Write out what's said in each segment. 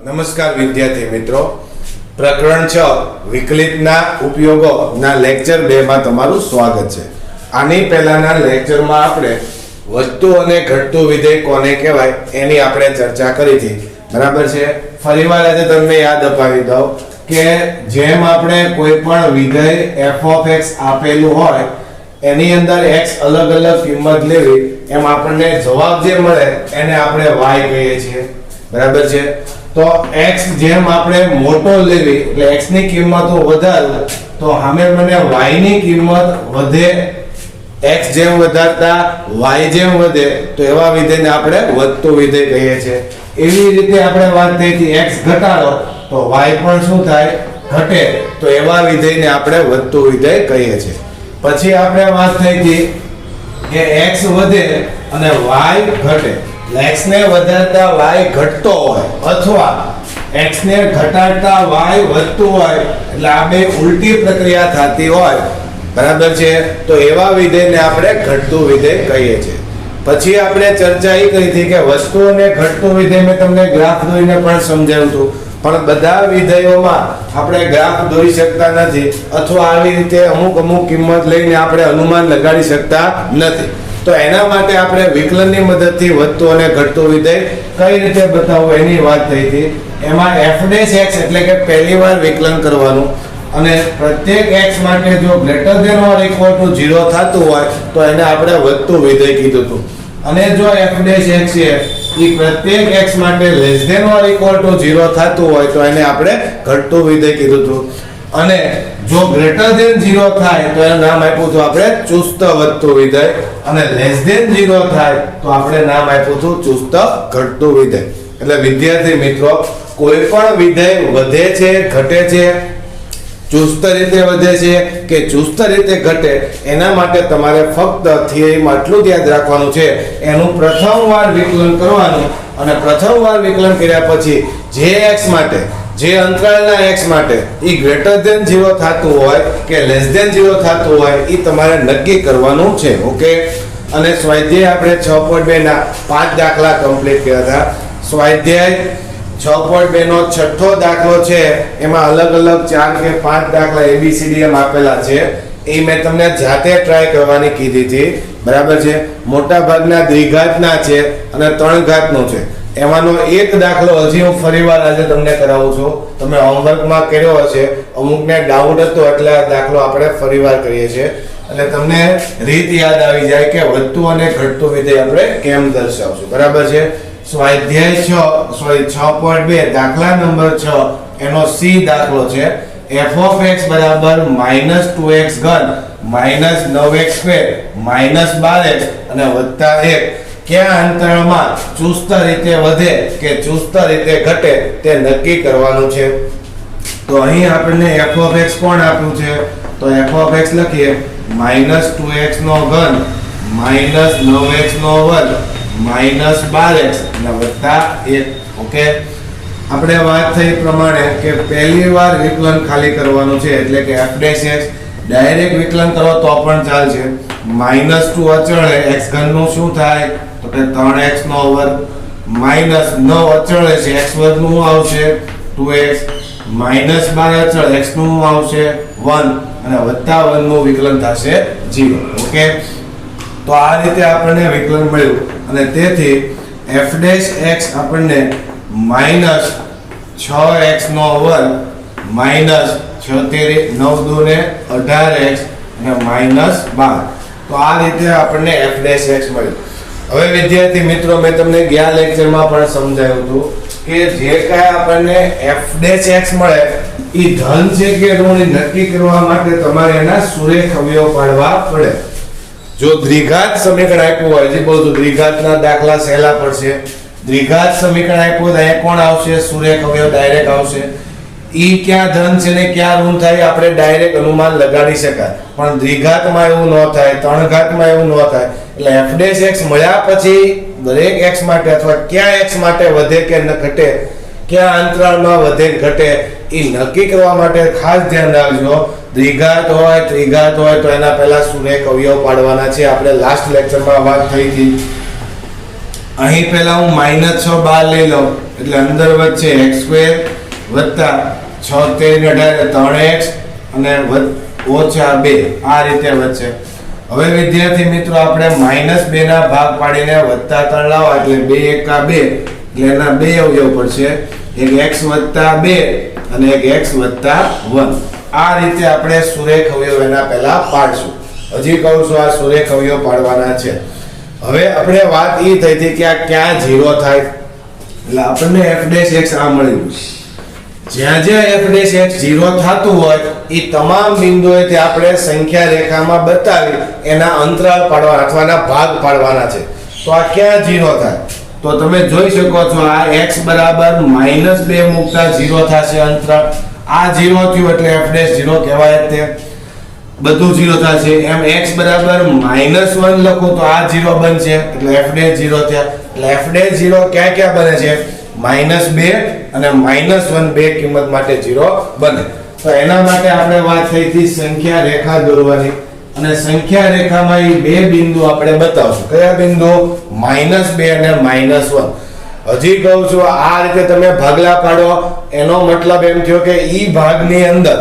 નમસ્કાર વિદ્યાર્થી મિત્રો, પ્રકરણ 6 વિકલિતના ઉપયોગોના લેક્ચર 2 માં તમારું સ્વાગત છે. આની પહેલાના લેક્ચરમાં આપણે વધતું અને ઘટતું વિધેય કોને કહેવાય એની આપણે ચર્ચા કરી હતી. બરાબર છે. ફરીવાર આજે તમને યાદ અપાવી દઉં કે જેમ આપણે કોઈ પણ વિધેય f(x) આપેલું હોય એની અંદર x અલગ અલગ કિંમત લેવી, એમ આપણને જવાબ જે મળે એને આપણે y કહીએ છીએ. બરાબર છે. તો x જેમ આપણે મોટો લેવી એટલે x ની કિંમત વધારું તો સામે મને y ની કિંમત વધે, x જેમ વધારતા y જેમ વધે તો એવા વિધેયને આપણે વધતું વિધેય કહીએ છીએ. એવી રીતે આપણે વાત થઈ હતી x ઘટાડો તો y પણ શું થાય? ઘટે. તો એવા વિધેયને આપણે વધતું વિધેય કહીએ છીએ. પછી આપણે વાત થઈ હતી કે x વધે અને y ઘટે. x ને વધારતા y ઘટતો હોય અથવા x ને ઘટાડતા y વધતું હોય એટલે આ બે ઉલટી પ્રક્રિયા થતી હોય. બરાબર છે. તો એવા વિધેયને આપણે ઘટતું વિધેય કહીએ છીએ. પછી આપણે ચર્ચા એ કરી હતી કે વધતું અને ઘટતું વિધેય મેં તમને ગ્રાફ દોરીને પણ સમજાવ્યું હતું, પણ બધા વિધેયોમાં આપણે ગ્રાફ દોરી શકતા નથી અથવા આવી રીતે અમુક કિંમત લઈને આપણે અનુમાન લગાડી શકતા નથી. તો એના માટે આપણે વિકલનની મદદથી વધતું અને ઘટતું વિધેય કઈ રીતે બતાવવું એની વાત થઈ હતી. એમાં f' એટલે કે પહેલી વાર વિકલન કરવાનું અને પ્રત્યેક x માટે જો greater than or equal to 0 થતું હોય તો એને આપણે વધતું વિધેય કીધું હતું. અને જો f' છે એ પ્રત્યેક x માટે less than or equal to 0 થતું હોય તો એને આપણે ઘટતું વિધેય કીધું હતું. અને જો ગ્રેટર ધેન 0 થાય તો એનું નામ આપ્યું હતું આપણે ચુસ્ત વધતું વિધેય, અને લેસ ધેન 0 થાય તો આપણે નામ આપ્યું હતું ચુસ્ત ઘટતું વિધેય. એટલે વિદ્યાર્થી મિત્રો, કોઈ પણ વિધેય વધે છે, ઘટે છે, ચુસ્ત રીતે વધે છે કે ચુસ્ત રીતે ઘટે, એના માટે તમારે ફક્ત થિયરીમાં આટલું જ યાદ રાખવાનું છે, એનું પ્રથમ વાર વિકલન કરવાનું અને પ્રથમ વાર વિકલન કર્યા પછી જે x માટે, જે અંતરાલના x માટે ઈ ગ્રેટર ધેન 0 થતું હોય કે લેસ ધેન 0 થતું હોય ઈ તમારે નક્કી કરવાનું છે. ઓકે. અને સ્વાધ્યાય આપણે 6.2 ના 5 દાખલા કમ્પ્લીટ કર્યા હતા. સ્વાધ્યાય 6.2 નો છઠ્ઠો દાખલો છે, એમાં અલગ અલગ 4 કે 5 દાખલા ABCD એમ આપેલા છે. એ મેં તમને જાતે ટ્રાય કરવાની કીધી હતી. બરાબર છે. મોટા ભાગના દ્વિઘાતના છે અને 3 ઘાતનો છે. એમાંનો એક દાખલો હજી હું ફરીવાર આજે તમને કરાવું છું. તમે હોમવર્કમાં કર્યો હશે, અમુકને ડાઉટ હતો એટલે આ દાખલો આપણે ફરીવાર કરીએ છીએ એટલે તમને રીત યાદ આવી જાય કે વધતું અને ઘટતું વિધેય આપણે કેમ દર્શાવશું. બરાબર છે. સ્વાધ્યાય 6.2 દાખલા નંબર 6 એનો C દાખલો છે. f(x) બરાબર -2x ઘન -9x² -12x અને વત્તા 1 કયા અંતરાલમાં ચુસ્ત રીતે વધે કે ચુસ્ત રીતે ઘટે તે નક્કી કરવાનું છે. તો અહીં આપણને f(x) કોણ આપ્યું છે? તો f(x) લખીએ -2x નો ઘન -9x નો વર્ગ -12x અને વત્તા 1. ઓકે. આપણે વાત થઈ પ્રમાણે કે પહેલી વાર વિકલન ખાલી કરવાનું છે એટલે કે f' ડાયરેક્ટ વિકલન કરો તો પણ ચાલશે. -2 અચળ x ઘન નું શું થાય તો કે 3x નો વર્ગ -9 અચળ છે x વર્ગ નું આવશે 2x -12 અચળ x નું આવશે 1 અને વત્તા 1 નું વિકલન થશે 0. ઓકે. તો આ રીતે આપણને વિકલન મળ્યું અને તેથી f' આપણને -6x નો વર્ગ -76 9 દુ ને 18x અને -12. તો આ રીતે આપણને f' મળ્યું. હવે વિદ્યાર્થી મિત્રો, મેં તમને ગયા લેક્ચરમાં પણ સમજાવ્યું હતું કે જે કાંઈ આપણને f' મળે એ ધન છે કે ઋણ નક્કી કરવા માટે તમારે એના સુરેખ અવયવ પાડવા પડે. જો દ્વિઘાત સમીકરણ આપ્યું હોય, જે બધું દ્વિઘાતના દાખલા સહેલા પડશે. દ્વિઘાત સમીકરણ આપ્યું તો અહીંયા કોણ આવશે? સુરેખ અવયવ ડાયરેક્ટ આવશે. ઈ ક્યાં ધન છે ને ક્યાં ઋણ થાય આપણે ડાયરેક્ટ અનુમાન લગાડી શકાય, પણ દ્વિઘાતમાં એવું ન થાય, 3 ઘાતમાં એવું ન થાય. એટલે f' મળ્યા પછી દરેક x માટે અથવા ક્યાં x માટે વધે કે ઘટે, ક્યાં અંતરાલમાં વધે ઘટે એ નક્કી કરવા માટે ખાસ ધ્યાન રાખજો. દ્વિઘાત હોય, ત્રિઘાત હોય તો એના પહેલા સુરેખ અવયવ પાડવાના છે. આપણે લાસ્ટ લેક્ચરમાં વાત થઈ હતી અહીં પહેલા હું -6 બહાર લઈ લઉં એટલે અંદર વચ્ચે x² વત્તા 6 તેરી 18 3x અને -2 આ રીતે વચ્ચે. હવે વિદ્યાર્થી મિત્રો આપણે -2 ના ભાગ પાડીને +3 લાવવા એટલે 2 એકા 2 એટલે એના બે અવયવ પડશે, એક x + 2 અને એક x + 1. આ રીતે આપણે સુરેખ અવયવ એના પહેલા પાડશું. હજી કહું છું આ સુરેખ અવયવ પાડવાના છે. હવે આપણે વાત એ થઈ હતી કે આ ક્યાં 0 થાય એટલે આપણને f' આ મળ્યું. જ્યાં જ્યાં f' 0 થતું હોય એ તમામ બિંદુએથી આપણે સંખ્યા રેખામાં બતાવી એના અંતરાલ પાડવા અથવા એના ભાગ પાડવાના છે. તો આ ક્યાં 0 થાય તો તમે જોઈ શકો છો આ x બરાબર -2 મૂકતા 0 થશે અંતરાળ. આ 0 થયું એટલે f' 0 કહેવાય જ તે, બધું 0 થશે. એમ x બરાબર -1 લખો તો આ 0 બનશે એટલે f' 0 થયા. એટલે f' 0 ક્યાં ક્યાં બને છે? -2 અને -1 બે કિંમત માટે 0 બને. તો એના માટે આપણે વાત થઈ હતી સંખ્યા રેખા દોરવાની, અને સંખ્યા રેખામાં એ બે બિંદુ આપણે બતાવશું. કયા બિંદુ? -2 અને -1. હજી કહું છું આ રીતે તમે ભાગલા પાડો એનો મતલબ એમ થયો કે ઈ ભાગની અંદર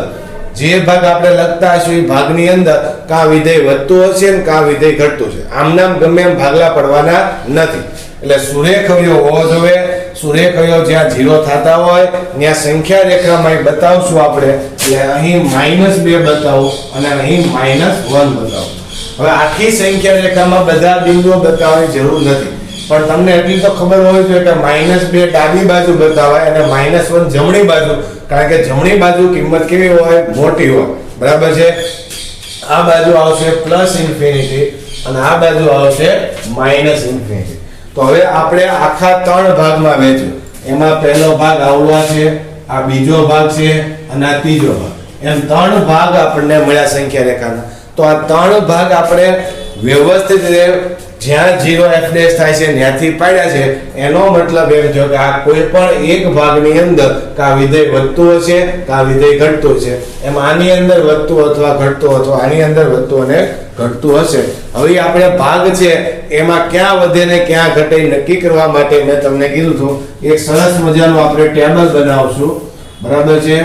જે ભાગ આપણે લખતા હશું એ ભાગની અંદર કા વિધેય વધતું હશે ને કા વિધેય ઘટતું છે. આમનામ ગમે એમ ભાગલા પડવાના નથી. એટલે સુરેખ અવયવ હોવો જોઈએ. સુરેખ અવયવ જ્યાં 0 થતા હોય ત્યાં સંખ્યા રેખામાં બતાવશું આપણે. એટલે અહીં -2 બતાવું અને અહીં -1 બતાવું. હવે આખી સંખ્યા રેખામાં બધા બિંદુઓ બતાવવાની જરૂર નથી, પણ તમને એટલી તો ખબર હોવી જોઈએ કે -2 ડાબી બાજુ બતાવાય અને -1 જમણી બાજુ, કારણ કે જમણી બાજુ કિંમત કેવી હોય? મોટી હોય. બરાબર છે? આ બાજુ આવશે +∞ અને આ બાજુ આવશે -∞. તો હવે આપણે આખા 3 ભાગમાં વહેંચ્યું. એમાં પહેલો ભાગ આવડો છે, આ બીજો ભાગ છે અને આ ત્રીજો ભાગ. એમ 3 ભાગ આપણને મળ્યા સંખ્યા રેખાના. તો આ 3 ભાગ આપણે વ્યવસ્થિત રીતે જ્યાં 0 f' થાય છે ત્યાંથી પાડ્યા છે. એનો મતલબ એમ થયો કે આ કોઈ પણ એક ભાગની અંદર કા વિધેય વધતું હશે કા વિધેય ઘટતું હશે. એમ આની અંદર વધતું અથવા ઘટતું અથવા આની અંદર વધતું અને ઘટતું હશે. હવે આપણે ભાગ છે એમાં ક્યાં વધે ને ક્યાં ઘટે નક્કી કરવા માટે મેં તમને કીધું હતું એક સરસ મજાનું આપણે ટેબલ બનાવશું. બરાબર છે?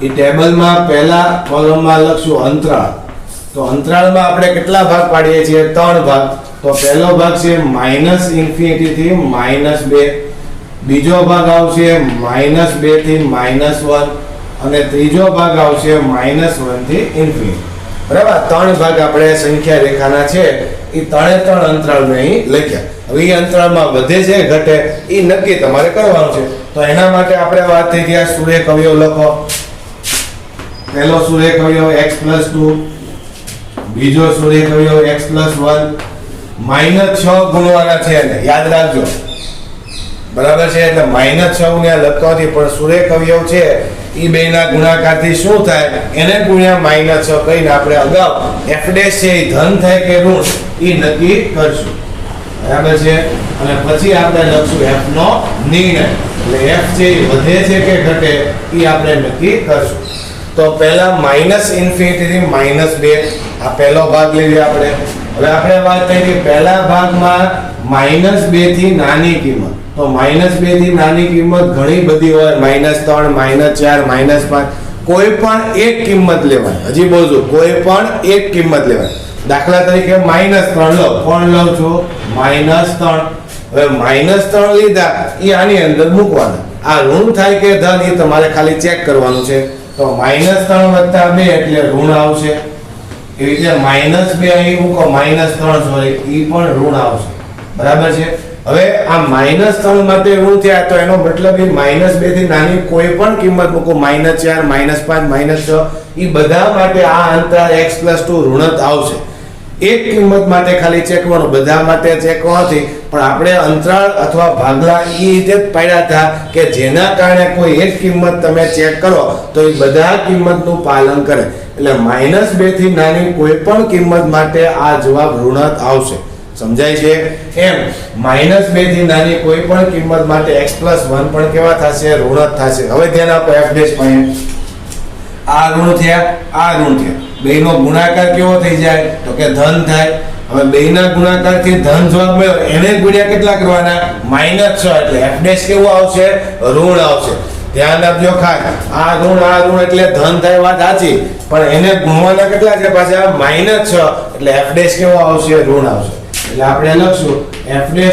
એ ટેબલમાં પહેલા કોલમમાં લખશું અંતરાળ. તો અંતરાળમાં આપણે કેટલા ભાગ પાડીએ છીએ? 3 ભાગ. તો પહેલો ભાગ છે -∞ થી -2, બીજો ભાગ આવશે -2 થી -1 અને ત્રીજો ભાગ આવશે -1 થી ∞. બરાબર? 3 ભાગ આપણે સંખ્યા રેખાના છે એ 3 અંતરાળ અહીં લખ્યા. હવે એ અંતરાળમાં વધે છે ઘટે એ નક્કી તમારે કરવાનું છે. તો એના માટે આપણે વાત થઈ ત્યાં સુરેખ અવયવ લખો. પહેલો સુરેખ અવયવ x+2, બીજો સુરેખ અવયવ x+1. -6 ગુણવાના છે એને યાદ રાખજો. બરાબર છે? એટલે -6 ગુણ્યા લખવાથી પણ સુરેખ અવયવ છે એ બેના ગુણાકારથી શું થાય એને ગુણ્યા -6 કહીને આપણે અગાઉ f' છે એ ધન થાય કે ઋણ એ નક્કી કરશું. બરાબર છે? અને પછી આપણે લખશું f નો નિર્ણય. એટલે f છે એ વધે છે કે ઘટે એ આપણે નક્કી કરશું. તો પહેલા -∞ થી -2 આ પહેલો ભાગ લઈએ આપણે. હવે આપણે વાત થઈ કે પહેલા ભાગમાં -2 થી નાની કિંમત. તો -2 થી નાની કિંમત ઘણી બધી હોય, -3, -4, -5. કોઈ પણ એક કિંમત લેવાય. હજી બોલજો, કોઈ પણ એક કિંમત લેવાય. દાખલા તરીકે -3 લો. કોણ લઉં છું? -3. હવે -3 લીધા એ આની અંદર મૂકવાના. આ ઋણ થાય કે ધન એ તમારે ખાલી ચેક કરવાનું છે. તો -3 + 2 એટલે ઋણ આવશે. એ રીતે -2 અહીં મૂકો, -3 સોરી એ પણ ઋણ આવશે. બરાબર છે? હવે આ -3 માટે ઋણ થયા તો એનો મતલબ એ -2 થી નાની કોઈ પણ કિંમત મૂકો, -4, -5, -6 એ બધા માટે આ અંતરાળ x+2 ઋણ આવશે. એક કિંમત માટે ખાલી ચેકવાનું, બધા માટે ચેકવાથી પણ આપણે અંતરાળ અથવા ભાગલા એ રીતે જ પાડ્યા હતા કે જેના કારણે કોઈ એક કિંમત તમે ચેક કરો તો એ બધા કિંમતનું પાલન કરે. એટલે -2 થી નાની કોઈ પણ કિંમત માટે આ જવાબ ઋણ આવશે. સમજાય છે? એમ -2 થી નાની કોઈ પણ કિંમત માટે x+1 પણ કેવા થશે? ઋણ થશે. હવે ધ્યાન આપો f' પાસે. આ ઋણ થયા, આ ઋણ થયા. બેનો ગુણાકાર કેવો થઈ જાય? તો કે ધન થાય. હવે બેયના ગુણાકારથી ધન જવાબ મળ્યો એને ગુણ્યા કેટલા કરવાના -6 એટલે f' કેવું આવશે ઋણ આવશે ધ્યાન આપજો ખાસ આ ઋણ એટલે ધન થાય વાત સાચી પણ એને ગુણવાના કેટલા છે પાછા -6 એટલે f' કેવો આવશે ઋણ આવશે એટલે આપણે લખશું f' (0)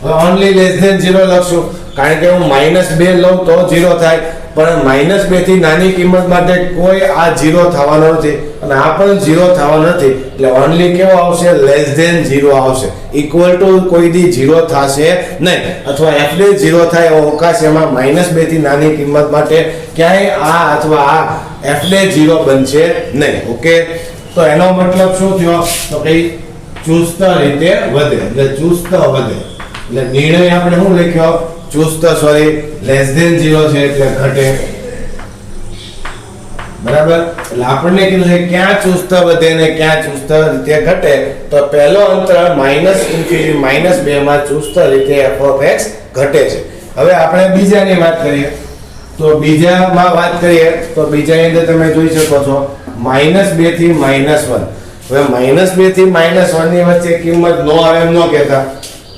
હવે ઓન્લી (0) લખશું કારણ કે હું -2 લઉં તો 0 થાય પણ -2 થી નાની કિંમત માટે કોઈ આ 0 થવાનો નથી અને આ પણ 0 થવાનો નથી એટલે ઓન્લી કેવો આવશે (0) આવશે ઇક્વલ ટુ કોઈ દી 0 થશે નહીં અથવા f' 0 થાય એવો અવકાશ એમાં -2 થી નાની કિંમત માટે ક્યાંય આ અથવા આ f' 0 બનશે નહીં ઓકે તો એનો મતલબ શું થયો તો કે ચુસ્ત રીતે વધે એટલે ચુસ્ત વધે એટલે નિર્ણય આપણે શું લખ્યો ચુસ્ત (0) છે એટલે ઘટે બરાબર એટલે આપણને કીધું છે ક્યાં ચુસ્ત વધે ને ક્યાં ચુસ્ત રીતે ઘટે તો પહેલો અંતરાલ -∞ -2 માં ચુસ્ત રીતે f(x) ઘટે છે હવે આપણે બીજાની વાત કરીએ તો બીજામાં વાત કરીએ તો બીજાની અંદર તમે જોઈ શકો છો -2 થી -1 હવે -2 થી -1 ની વચ્ચે કિંમત નો આવે એમ ન કહેતા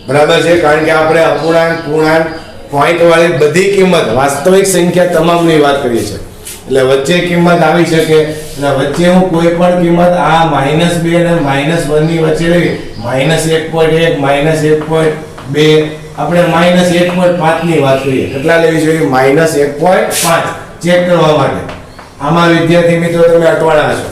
બરાબર છે કારણ કે આપણે અપૂર્ણાંક પૂર્ણાંક પોઈન્ટ વાળી બધી કિંમત વાસ્તવિક સંખ્યા તમામની વાત કરીએ છીએ એટલે વચ્ચે કિંમત આવી શકે અને વચ્ચે હું કોઈ પણ કિંમત આ -2 અને -1 ની વચ્ચે લેવી -1.1 -1.2 આપણે -1.5 ની વાત કરીએ કેટલા લેવી જોઈએ -1.5 ચેક કરવા માટે આમાં વિદ્યાર્થી મિત્રો તમે અટવાણા છો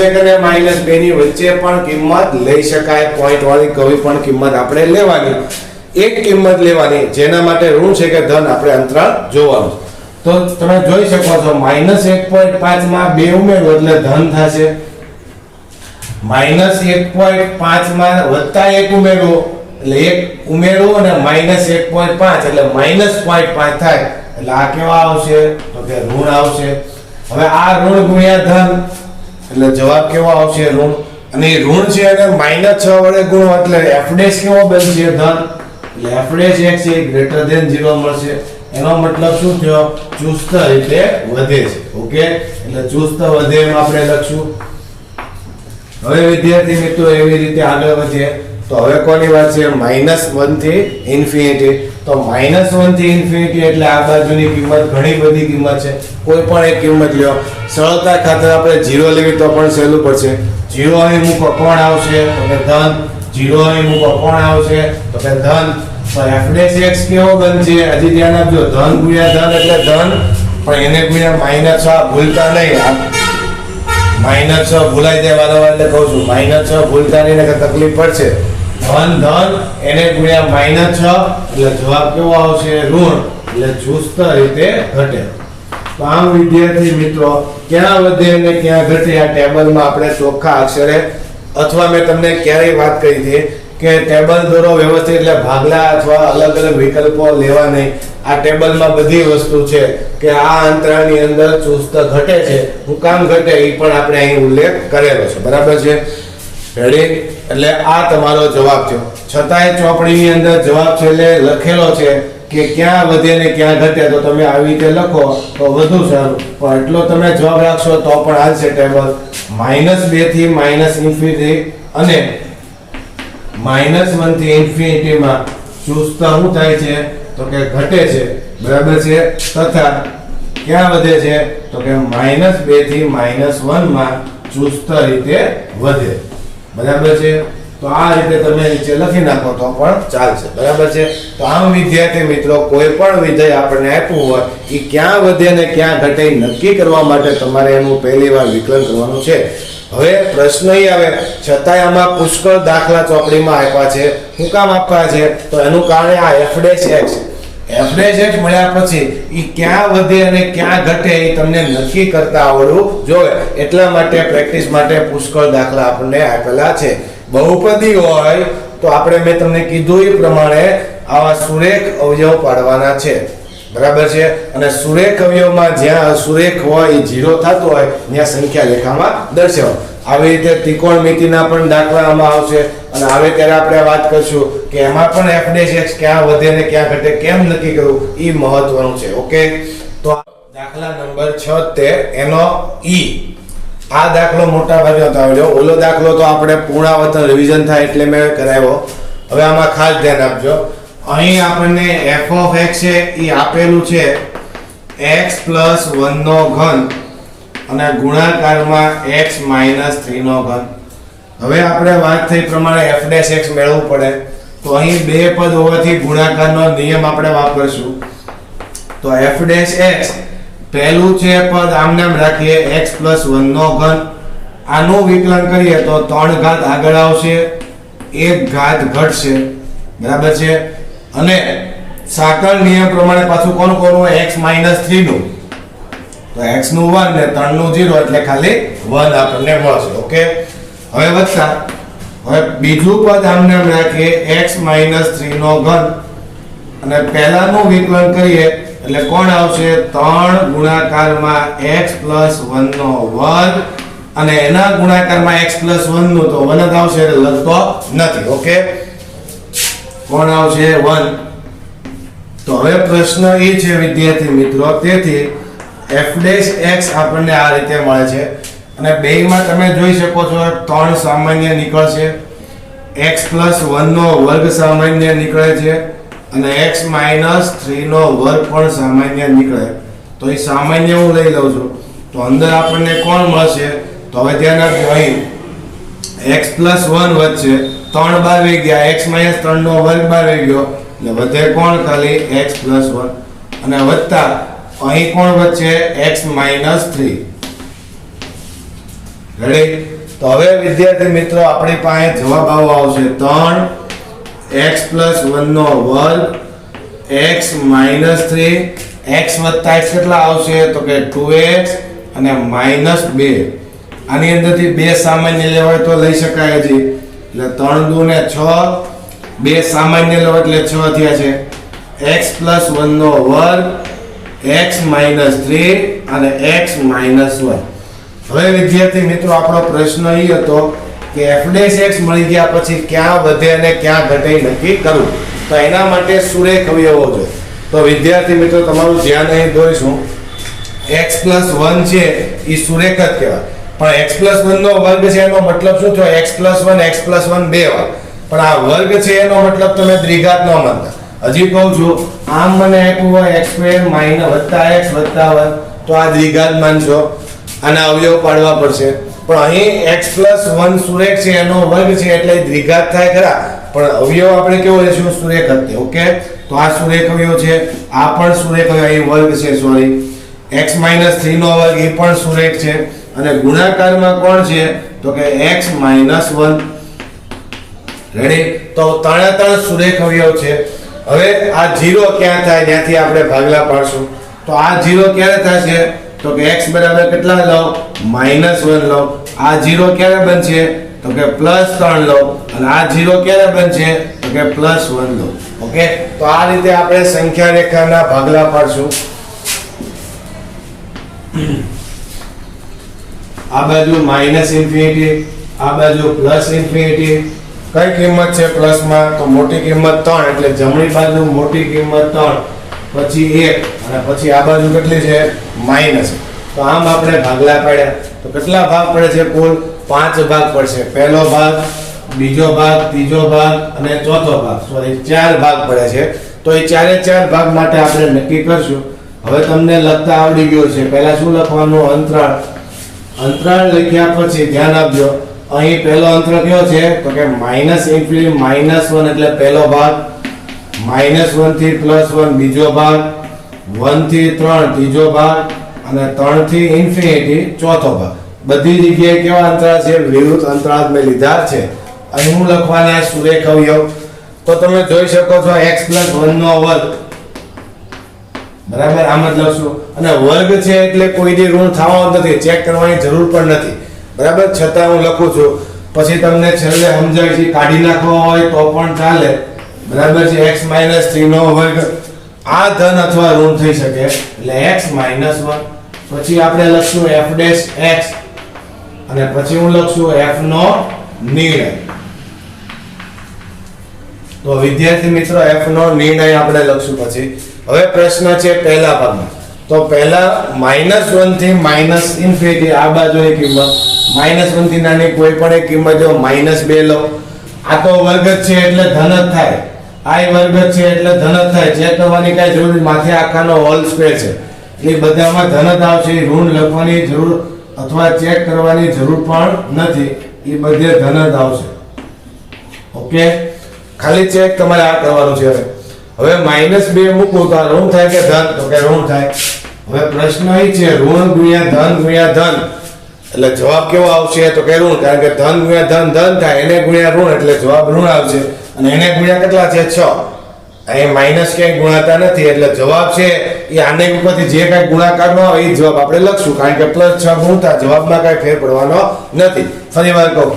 એટલે -1 અને -2 ની વચ્ચે પણ કિંમત લઈ શકાય પોઈન્ટ વાળી કોઈ પણ કિંમત આપણે લેવાની એક કિંમત લેવાની જેના માટે ઋણ છે કે ધન આપણે અંતરાલ જોવાનું તો તમે જોઈ શકો છો -1.5 માં 2 ઉમેરો એટલે ધન થશે -1.5 માં +1 ઉમેરો એટલે 1 ઉમેરો અને -1.5 એટલે -0.5 થાય એટલે આ કેવા આવશે તો કે ઋણ આવશે હવે આ ઋણ ગુણ્યા ધન એટલે જવાબ કેવો આવશે ઋણ અને ઋણ છે અને -6 વડે ગુણો એટલે f' કેવો બનશે ધન એટલે f' (0) મળશે એનો મતલબ શું થયો ચુસ્ત રીતે વધે છે ઓકે એટલે ચુસ્ત વધે એમ આપણે લખશું હવે વિદ્યાર્થી મિત્રો એવી રીતે આગળ વધીએ તો હવે કોની વાત છે -1 થી ∞ તો -1 થી ∞ એટલે આ બાજુની કિંમત ઘણી બધી કિંમત છે કોઈ પણ એક કિંમત લ્યો સરળતા ખાતર આપણે 0 લેવી તો પણ સહેલું પડશે 0 અહીં મૂકો કોણ આવશે તો કે ધન 0 અહીં મૂકો કોણ આવશે તો કે ધન તો f' કેવો બનશે હજી ધ્યાન આપજો ધન ગુણ્યા ધન એટલે ધન પણ એને ગુણ્યા -6 ભૂલતા નહીં -6 ભૂલાઈ જાય વારંવાર એટલે કહું છું -6 ભૂલતા નહીં કે તકલીફ પડશે ધન એને ગુણ્યા -6 એટલે જવાબ કેવો આવશે ઋણ એટલે ચુસ્ત રીતે ઘટે તો આમ વિદ્યાર્થી મિત્રો ક્યાં વધે અને ક્યાં ઘટે આ ટેબલમાં આપણે ચોખ્ખા અક્ષરે અથવા મેં તમને ક્યારેય વાત કરી હતી કે ટેબલ દોરો વ્યવસ્થિત એટલે ભાગલા અથવા અલગ અલગ વિકલ્પો લેવા નહીં આ ટેબલમાં બધી વસ્તુ છે કે આ અંતરાળની અંદર ચુસ્ત ઘટે છે હું કામ ઘટે એ પણ આપણે અહીં ઉલ્લેખ કરેલો છે બરાબર છે રેડી એટલે આ તમારો જવાબ થયો છતાંય ચોપડીની અંદર જવાબ છે એટલે લખેલો છે કે ક્યાં વધે ને ક્યાં ઘટે તો તમે આવી રીતે લખો તો વધુ સારું પણ એટલો તમે જવાબ રાખશો તો પણ હાલશે ટેબલ -2 થી -∞ અને -1 થી ∞ માં ચુસ્ત શું થાય છે તો કે ઘટે છે બરાબર છે તથા ક્યાં વધે છે તો કે -2 થી -1 માં ચુસ્ત રીતે વધે બરાબર છે તો આ રીતે તમે નીચે લખી નાખો તો પણ ચાલશે બરાબર છે તો આમ વિદ્યાર્થી મિત્રો કોઈ પણ વિધેય આપણને આપ્યું હોય એ ક્યાં વધે ને ક્યાં ઘટે નક્કી કરવા માટે તમારે એનું પહેલીવાર વિકલન કરવાનું છે હવે પ્રશ્ન એ આવે છતાંય આમાં પુષ્કળ દાખલા ચોપડીમાં આપ્યા છે શું કામ આપ્યા છે તો એનું કારણ આ f'(x) મળ્યા પછી એ ક્યાં વધે અને ક્યાં ઘટે એ તમને નક્કી કરતા આવડવું જોઈએ એટલા માટે પ્રેક્ટિસ માટે પુષ્કળ દાખલા આપણને આપેલા છે બહુપદી હોય તો આપણે મેં તમને કીધું એ પ્રમાણે આવા સુરેખ અવયવ પાડવાના છે બરાબર છે અને સુરેખ અવયવમાં જ્યાં અસુરેખ હોય એ 0 થતો હોય ત્યાં સંખ્યા રેખામાં દર્શાવો આવી રીતે ત્રિકોણમિતિના પણ દાખલા આમાં આવશે અને આવે ત્યારે આપણે વાત કરશું કે એમાં પણ f'(x) ક્યાં વધે ને ક્યાં ઘટે કેમ નક્કી કરવું એ મહત્વનું છે ઓકે તો દાખલા નંબર 76 એનો આ દાખલો મોટા ભાગે હતો આવ્યો. ઓલો દાખલો તો આપણે પુનરાવર્તન રિવિઝન થાય એટલે મેં કરાવ્યો. હવે આમાં ખાસ ધ્યાન આપજો. અહીં આપણને f of x છે એ આપેલું છે x + 1 નો ઘન અને ગુણાકારમાં x - 3 નો ઘન. હવે આપણે વાત થઈ પ્રમાણે f' મેળવવું પડે તો અહીં બે પદ હોવાથી ગુણાકારનો નિયમ આપણે વાપરશું. તો f' પહેલું છે પદ આમ નામ રાખીએ x + 1 નો ઘન. આનું વિકલન કરીએ તો 3 ઘાત આગળ આવશે, 1 ઘાત ઘટશે. બરાબર છે. અને સાંકળ નિયમ પ્રમાણે પાછું કોણ કોનું x - 3 નું, તો x નું 1 ને 3 નું 0 એટલે ખાલી 1 આપણને મળશે. ઓકે. હવે વત્તા, હવે બીજું પદ આમ નામ રાખીએ x - 3 નો ઘન અને પહેલાનું વિકલન કરીએ એટલે કોણ આવશે 3 ગુણાકારમાં x + 1 નો વર્ગ અને એના ગુણાકારમાં x + 1 નું તો 1 જ આવશે એટલે લખતો નથી. ઓકે. કોણ આવશે 1. તો હવે પ્રશ્ન એ છે વિદ્યાર્થી મિત્રો, તેથી f' આપણને આ રીતે મળે છે અને બેયમાં તમે જોઈ શકો છો 3 સામાન્ય નીકળશે, x + 1 નો વર્ગ સામાન્ય નીકળે છે અને x - 3 નો વર્ગ પણ સામાન્ય નીકળે. તો એ સામાન્ય હું લઈ લઉં છું તો અંદર આપણને કોણ મળશે, તો હવે ધ્યાન આપજો. અહીં x + 1 વચ્ચે 3 બાર વહી ગયા, x - 3 નો વર્ગ બાર વહી ગયો એટલે વધે કોણ ખાલી x + 1 અને વત્તા અહીં કોણ વચ્ચે x - 3. રેડી. તો હવે વિદ્યાર્થી મિત્રો આપણી પાસે જવાબ આવો આવશે 3 x + 1 નો વર્ગ x - 3 x + x કેટલા આવશે તો કે 2x અને -2. આની અંદરથી 2 સામાન્ય લેવાય તો લઈ શકાય હજી એટલે 3 દુ ને 6, 2 સામાન્ય લેવા એટલે 6 થયા છે. x + 1 નો વર્ગ x - 3 અને x - 1. હવે વિદ્યાર્થી મિત્રો આપણો પ્રશ્ન એ હતો કે f' મળી ગયા પછી ક્યાં વધે અને ક્યાં ઘટે નક્કી કરવું. તો એના માટે સુરેખ અવયવો જોઈએ. તો વિદ્યાર્થી મિત્રો તમારું ધ્યાન અહીં દોરીશું. x + 1 છે એ સુરેખ જ કહેવાય, પણ x + 1 નો વર્ગ છે એનો મતલબ શું થયો, x + 1 x + 1 બે વાર, પણ આ વર્ગ છે એનો મતલબ તમે દ્વિઘાત ન માનતા. હજી કહું છું, આમ મને આપ્યું હોય x² - x + 1 તો આ દ્વિઘાત માનશો, આના અવયવ પાડવા પડશે. પણ અહીં x + 1 સુરેખ છે એનો વર્ગ છે એટલે દ્વિઘાત થાય ખરા, પણ અવયવ આપણે કેવો લેશું સુરેખ જ. ઓકે. તો આ સુરેખ અવયવ છે, આ પણ સુરેખ અવયવ, અહીં વર્ગ છે સોરી, x - 3 નો વર્ગ એ પણ સુરેખ છે અને ગુણાકારમાં કોણ છે તો કે x - 1. રેડી. તો ત્રણે સુરેખ અવયવ છે. હવે આ 0 ક્યાં થાય ત્યાંથી આપણે ભાગલા પાડશું. તો આ 0 ક્યારે થશે તો કે x બરાબર કેટલા લો -1 લો. આ 0 ક્યારે બનશે તો કે +3 લો અને આ 0 ક્યારે બનશે તો કે +1 લો. ઓકે. તો આ રીતે આપણે સંખ્યા રેખાના ભાગલા પાડશું. આ બાજુ -∞, આ બાજુ +∞. કઈ કિંમત છે પ્લસમાં તો મોટી કિંમત 3 એટલે જમણી બાજુ મોટી કિંમત 3 પછી 1 અને પછી આ બાજુ કેટલી છે માઈનસ. તો આમ આપણે ભાગલા પાડ્યા તો કેટલા ભાગ પડે છે કુલ 5 ભાગ પડશે. પહેલો ભાગ, બીજો ભાગ, ત્રીજો ભાગ અને ચોથો ભાગ, સોરી 4 ભાગ પડે છે. તો એ 4 ભાગ માટે આપણે નક્કી કરશું. હવે તમને લખતા આવડી ગયો છે. પહેલા શું લખવાનું, અંતરાળ. અંતરાળ લખ્યા પછી ધ્યાન આપજો, અહીં પહેલો અંતરાળ કયો છે તો કે -∞ -1 એટલે પહેલો ભાગ, -1 થી +1 બીજો ભાગ, 1 થી 3 ત્રીજો ભાગ અને 3 થી ∞ ચોથો ભાગ. બધી જગ્યાએ કેવા અંતરાળ છે, વિરુદ્ધ અંતરાળ મેં લીધા છે. અહીં હું લખવાના સુરેખ અવયવ તો તમે જોઈ શકો છો x + 1 નો વર્ગ, બરાબર આમ જ લખશું. અને વર્ગ છે એટલે કોઈ દી ઋણ થવાનો નથી, ચેક કરવાની જરૂર પણ નથી. બરાબર, છતાં હું લખું છું. પછી તમને છેલ્લે સમજાય છે, કાઢી નાખવા હોય તો પણ ચાલે. બરાબર છે. x - 3 નો વર્ગ આ ધન અથવા ઋણ થઈ શકે એટલે x - 1. પછી આપણે લખશું f' અને પછી હું લખશું f નો નિર્ણય. તો વિદ્યાર્થી મિત્રો f નો નિર્ણય આપણે લખશું. પછી હવે પ્રશ્ન છે પહેલા ભાગમાં. તો પહેલા -1 થી -∞ આ બાજુની કિંમત -1 થી નાની કોઈ પણ એક કિંમત જો -2 લો, આ તો વર્ગ જ છે એટલે ધન જ થાય, આ વર્ગ જ છે એટલે ધન જ થાય, ચેક કરવાની કાંઈ જરૂર નથી, માથે આખાનો હોલ સ્ક્વેર છે એટલે બધામાં ધન જ આવશે, ઋણ લખવાની જરૂર અથવા ચેક કરવાની જરૂર પણ નથી, એ બધે ધન જ આવશે. ઓકે, ખાલી ચેક તમારે આ કરવાનું છે. હવે -2 મૂકું તો આ ઋણ થાય કે ધન? તો કે ઋણ થાય. હવે પ્રશ્ન એ છે ઋણ ગુણ્યા ધન એટલે જવાબ કેવો આવશે? તો કે ઋણ, કારણ કે ધન ગુણ્યા ધન થાય, એને ગુણ્યા ઋણ એટલે જવાબ ઋણ આવશે, અને એને ગુણ્યા કેટલા છે? 6. અહીં માઈનસ ક્યાંય ગુણાતા નથી એટલે જવાબ છે એ આને ઉપરથી જે કાંઈ ગુણાકારમાં હોય એ જવાબ આપણે લખશું, કારણ કે +6 ગુણતા જવાબમાં કાંઈ ફેર પડવાનો નથી. ફરી વાર કહું,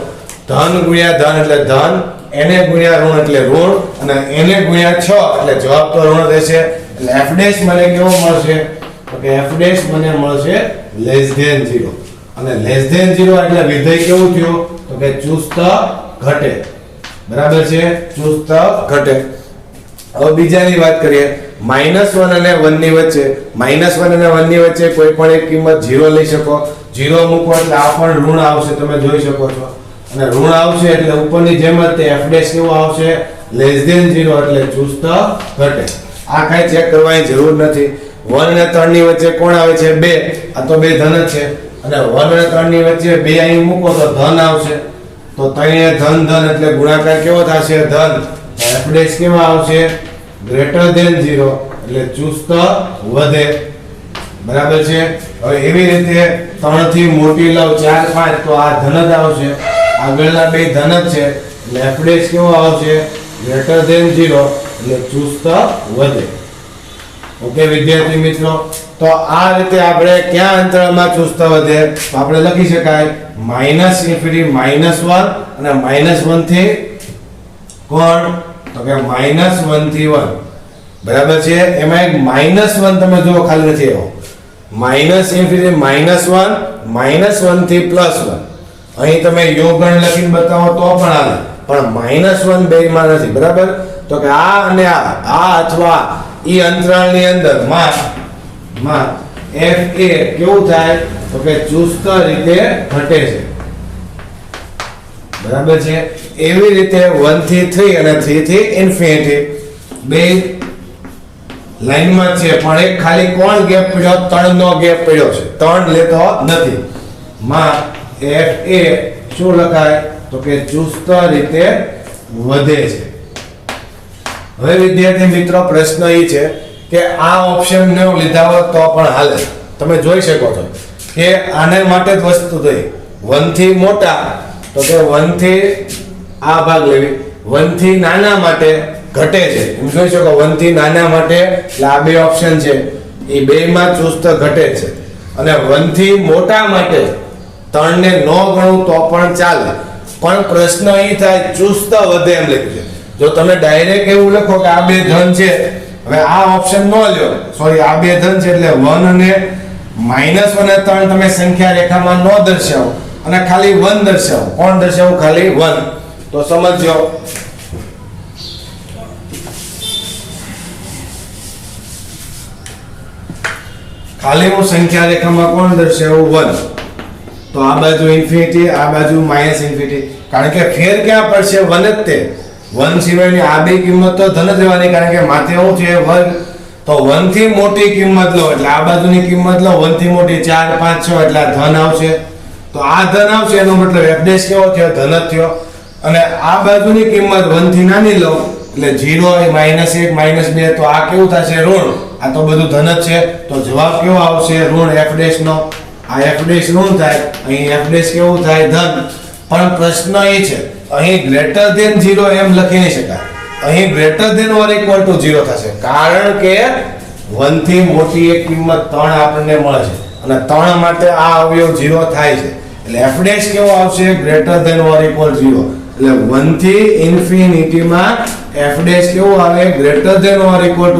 ધન ગુણ્યા ધન એટલે ધન, એને ગુણ્યા ઋણ એટલે ઋણ, અને એને ગુણ્યા 6 એટલે જવાબ તો ઋણ રહેશે. એટલે f' મને કેવો મળશે? તો કે f' મને મળશે <0, અને <0 એટલે વિધેય કેવું થયું? તો કે ચુસ્ત ઘટે. બરાબર છે, ચુસ્ત ઘટે. હવે બીજાની વાત કરીએ, -1 અને 1 ની વચ્ચે, -1 અને 1 ની વચ્ચે કોઈ પણ એક કિંમત 0 લઈ શકો, 0 મૂકો એટલે આ પણ ઋણ આવશે, તમે જોઈ શકો છો, અને ઋણ આવશે એટલે ઉપરની જેમ જ તે f' કેવું આવશે? <0 એટલે ચુસ્ત ઘટે. આ કાંઈ ચેક કરવાની જરૂર નથી. 1 અને 3 ની વચ્ચે કોણ આવે છે? 2. આ તો 2 ધન જ છે, અને 1 અને 3 ની વચ્ચે 2 અહીં મૂકો તો ધન આવશે, તો 3 ધન એટલે ગુણાકાર કેવો થશે? ધન. f' કેવા આવશે? <0 એટલે ચુસ્ત વધે. બરાબર છે. હવે એવી રીતે 3 થી મોટી લવ 4 5 તો આ ધન જ આવશે, આગળના બે ધન જ છે એટલે f' કેવો આવશે? <0 એટલે ચુસ્ત વધે. ઓકે વિદ્યાર્થી મિત્રો, તો આ રીતે આપણે ક્યાં અંતરાલમાં ચુસ્ત વધે? તો આપણે લખી શકાય -∞ -1 અને -1 થી કોણ? તો કે -1 થી 1. બરાબર છે. એમાં એક -1 તમે જુઓ, ખાલી નથી આવ્યો, -∞ -1 થી +1. અહીં તમે યોગગણ લખીને બતાવો તો પણ હાલે, પણ -1 બેયમાં નથી. બરાબર, તો કે આ અને આ અથવા ઈ અંતરાલની અંદર માં f કેવું થાય? તો કે ચુસ્ત રીતે ઘટે છે. બરાબર છે. એવી રીતે 1 થી 3 અને 3 થી ∞ બે લાઈનમાં છે, પણ એક ખાલી કોણ ગેપ પડ્યો? 3 નો ગેપ પડ્યો છે, 3 લેતો નથી. માં f શું લખાય? તો કે ચુસ્ત રીતે વધે છે. હવે વિદ્યાર્થી મિત્રો, પ્રશ્ન એ છે કે આ ઓપ્શન ને લીધા હોત તો પણ હાલે. તમે જોઈ શકો છો કે આને માટે જ વસ્તુ થઈ 1 થી મોટા, તો કે 1 થી આ ભાગ લેવી, 1 થી નાના માટે ઘટે છે. તમે જોઈ શકો 1 થી નાના માટે એટલે આ બે ઓપ્શન છે, એ બેમાં ચુસ્ત ઘટે છે. અને 1 થી મોટા માટે 3 ને ન ગણું તો પણ ચાલે, પણ પ્રશ્ન એ થાય ચુસ્ત વધે એમ લખ્યું છે. જો તમે ડાયરેક્ટ એવું લખો કે આ બે ધન છે, હવે આ ઓપ્શન ન લ્યો, સોરી આ બે ધન છે એટલે 1 અને -1 અને 3 તમે સંખ્યા રેખામાં ન દર્શાવો અને ખાલી 1 દર્શાવો. કોણ દર્શાવો? ખાલી 1. તો સમજો, ખાલી હું સંખ્યા રેખામાં કોણ દર્શાવું? 1. તો આ બાજુ ∞, આ બાજુ -∞, કારણ કે ફેર ક્યાં પડશે? 1 જ તે. 1 સિવાયની આ બે કિંમત તો ધન જ રહેવાની, કારણ કે માથે શું છે? વર્ગ. તો 1 થી મોટી કિંમત લો એટલે આ બાજુની કિંમત લો, 1 થી મોટી 4 5 6 એટલે આ ધન આવશે. તો આ ધન આવશે એનો મતલબ f' કેવો થયો? ધન જ થયો. અને આ બાજુની કિંમત 1 થી નાની લો એટલે 0 -1 -2, તો આ કેવું થશે? ઋણ. આ તો બધું ધન જ છે, તો જવાબ કેવો આવશે? ઋણ f' નો. આ f' ઋણ થાય, અહીં f' કેવું થાય? ધન. પણ પ્રશ્ન એ છે અહીં >0 એમ લખી નહીં શકાય, અહીં >= 0 થશે, કારણ કે 1 થી મોટી એક કિંમત 3 આપણને મળે છે અને 3 માટે આ અવયવ 0 થાય છે, એટલે f' કેવો આવશે? >= 0. એટલે 1 થી ∞ માં f' કેવું આવે? >=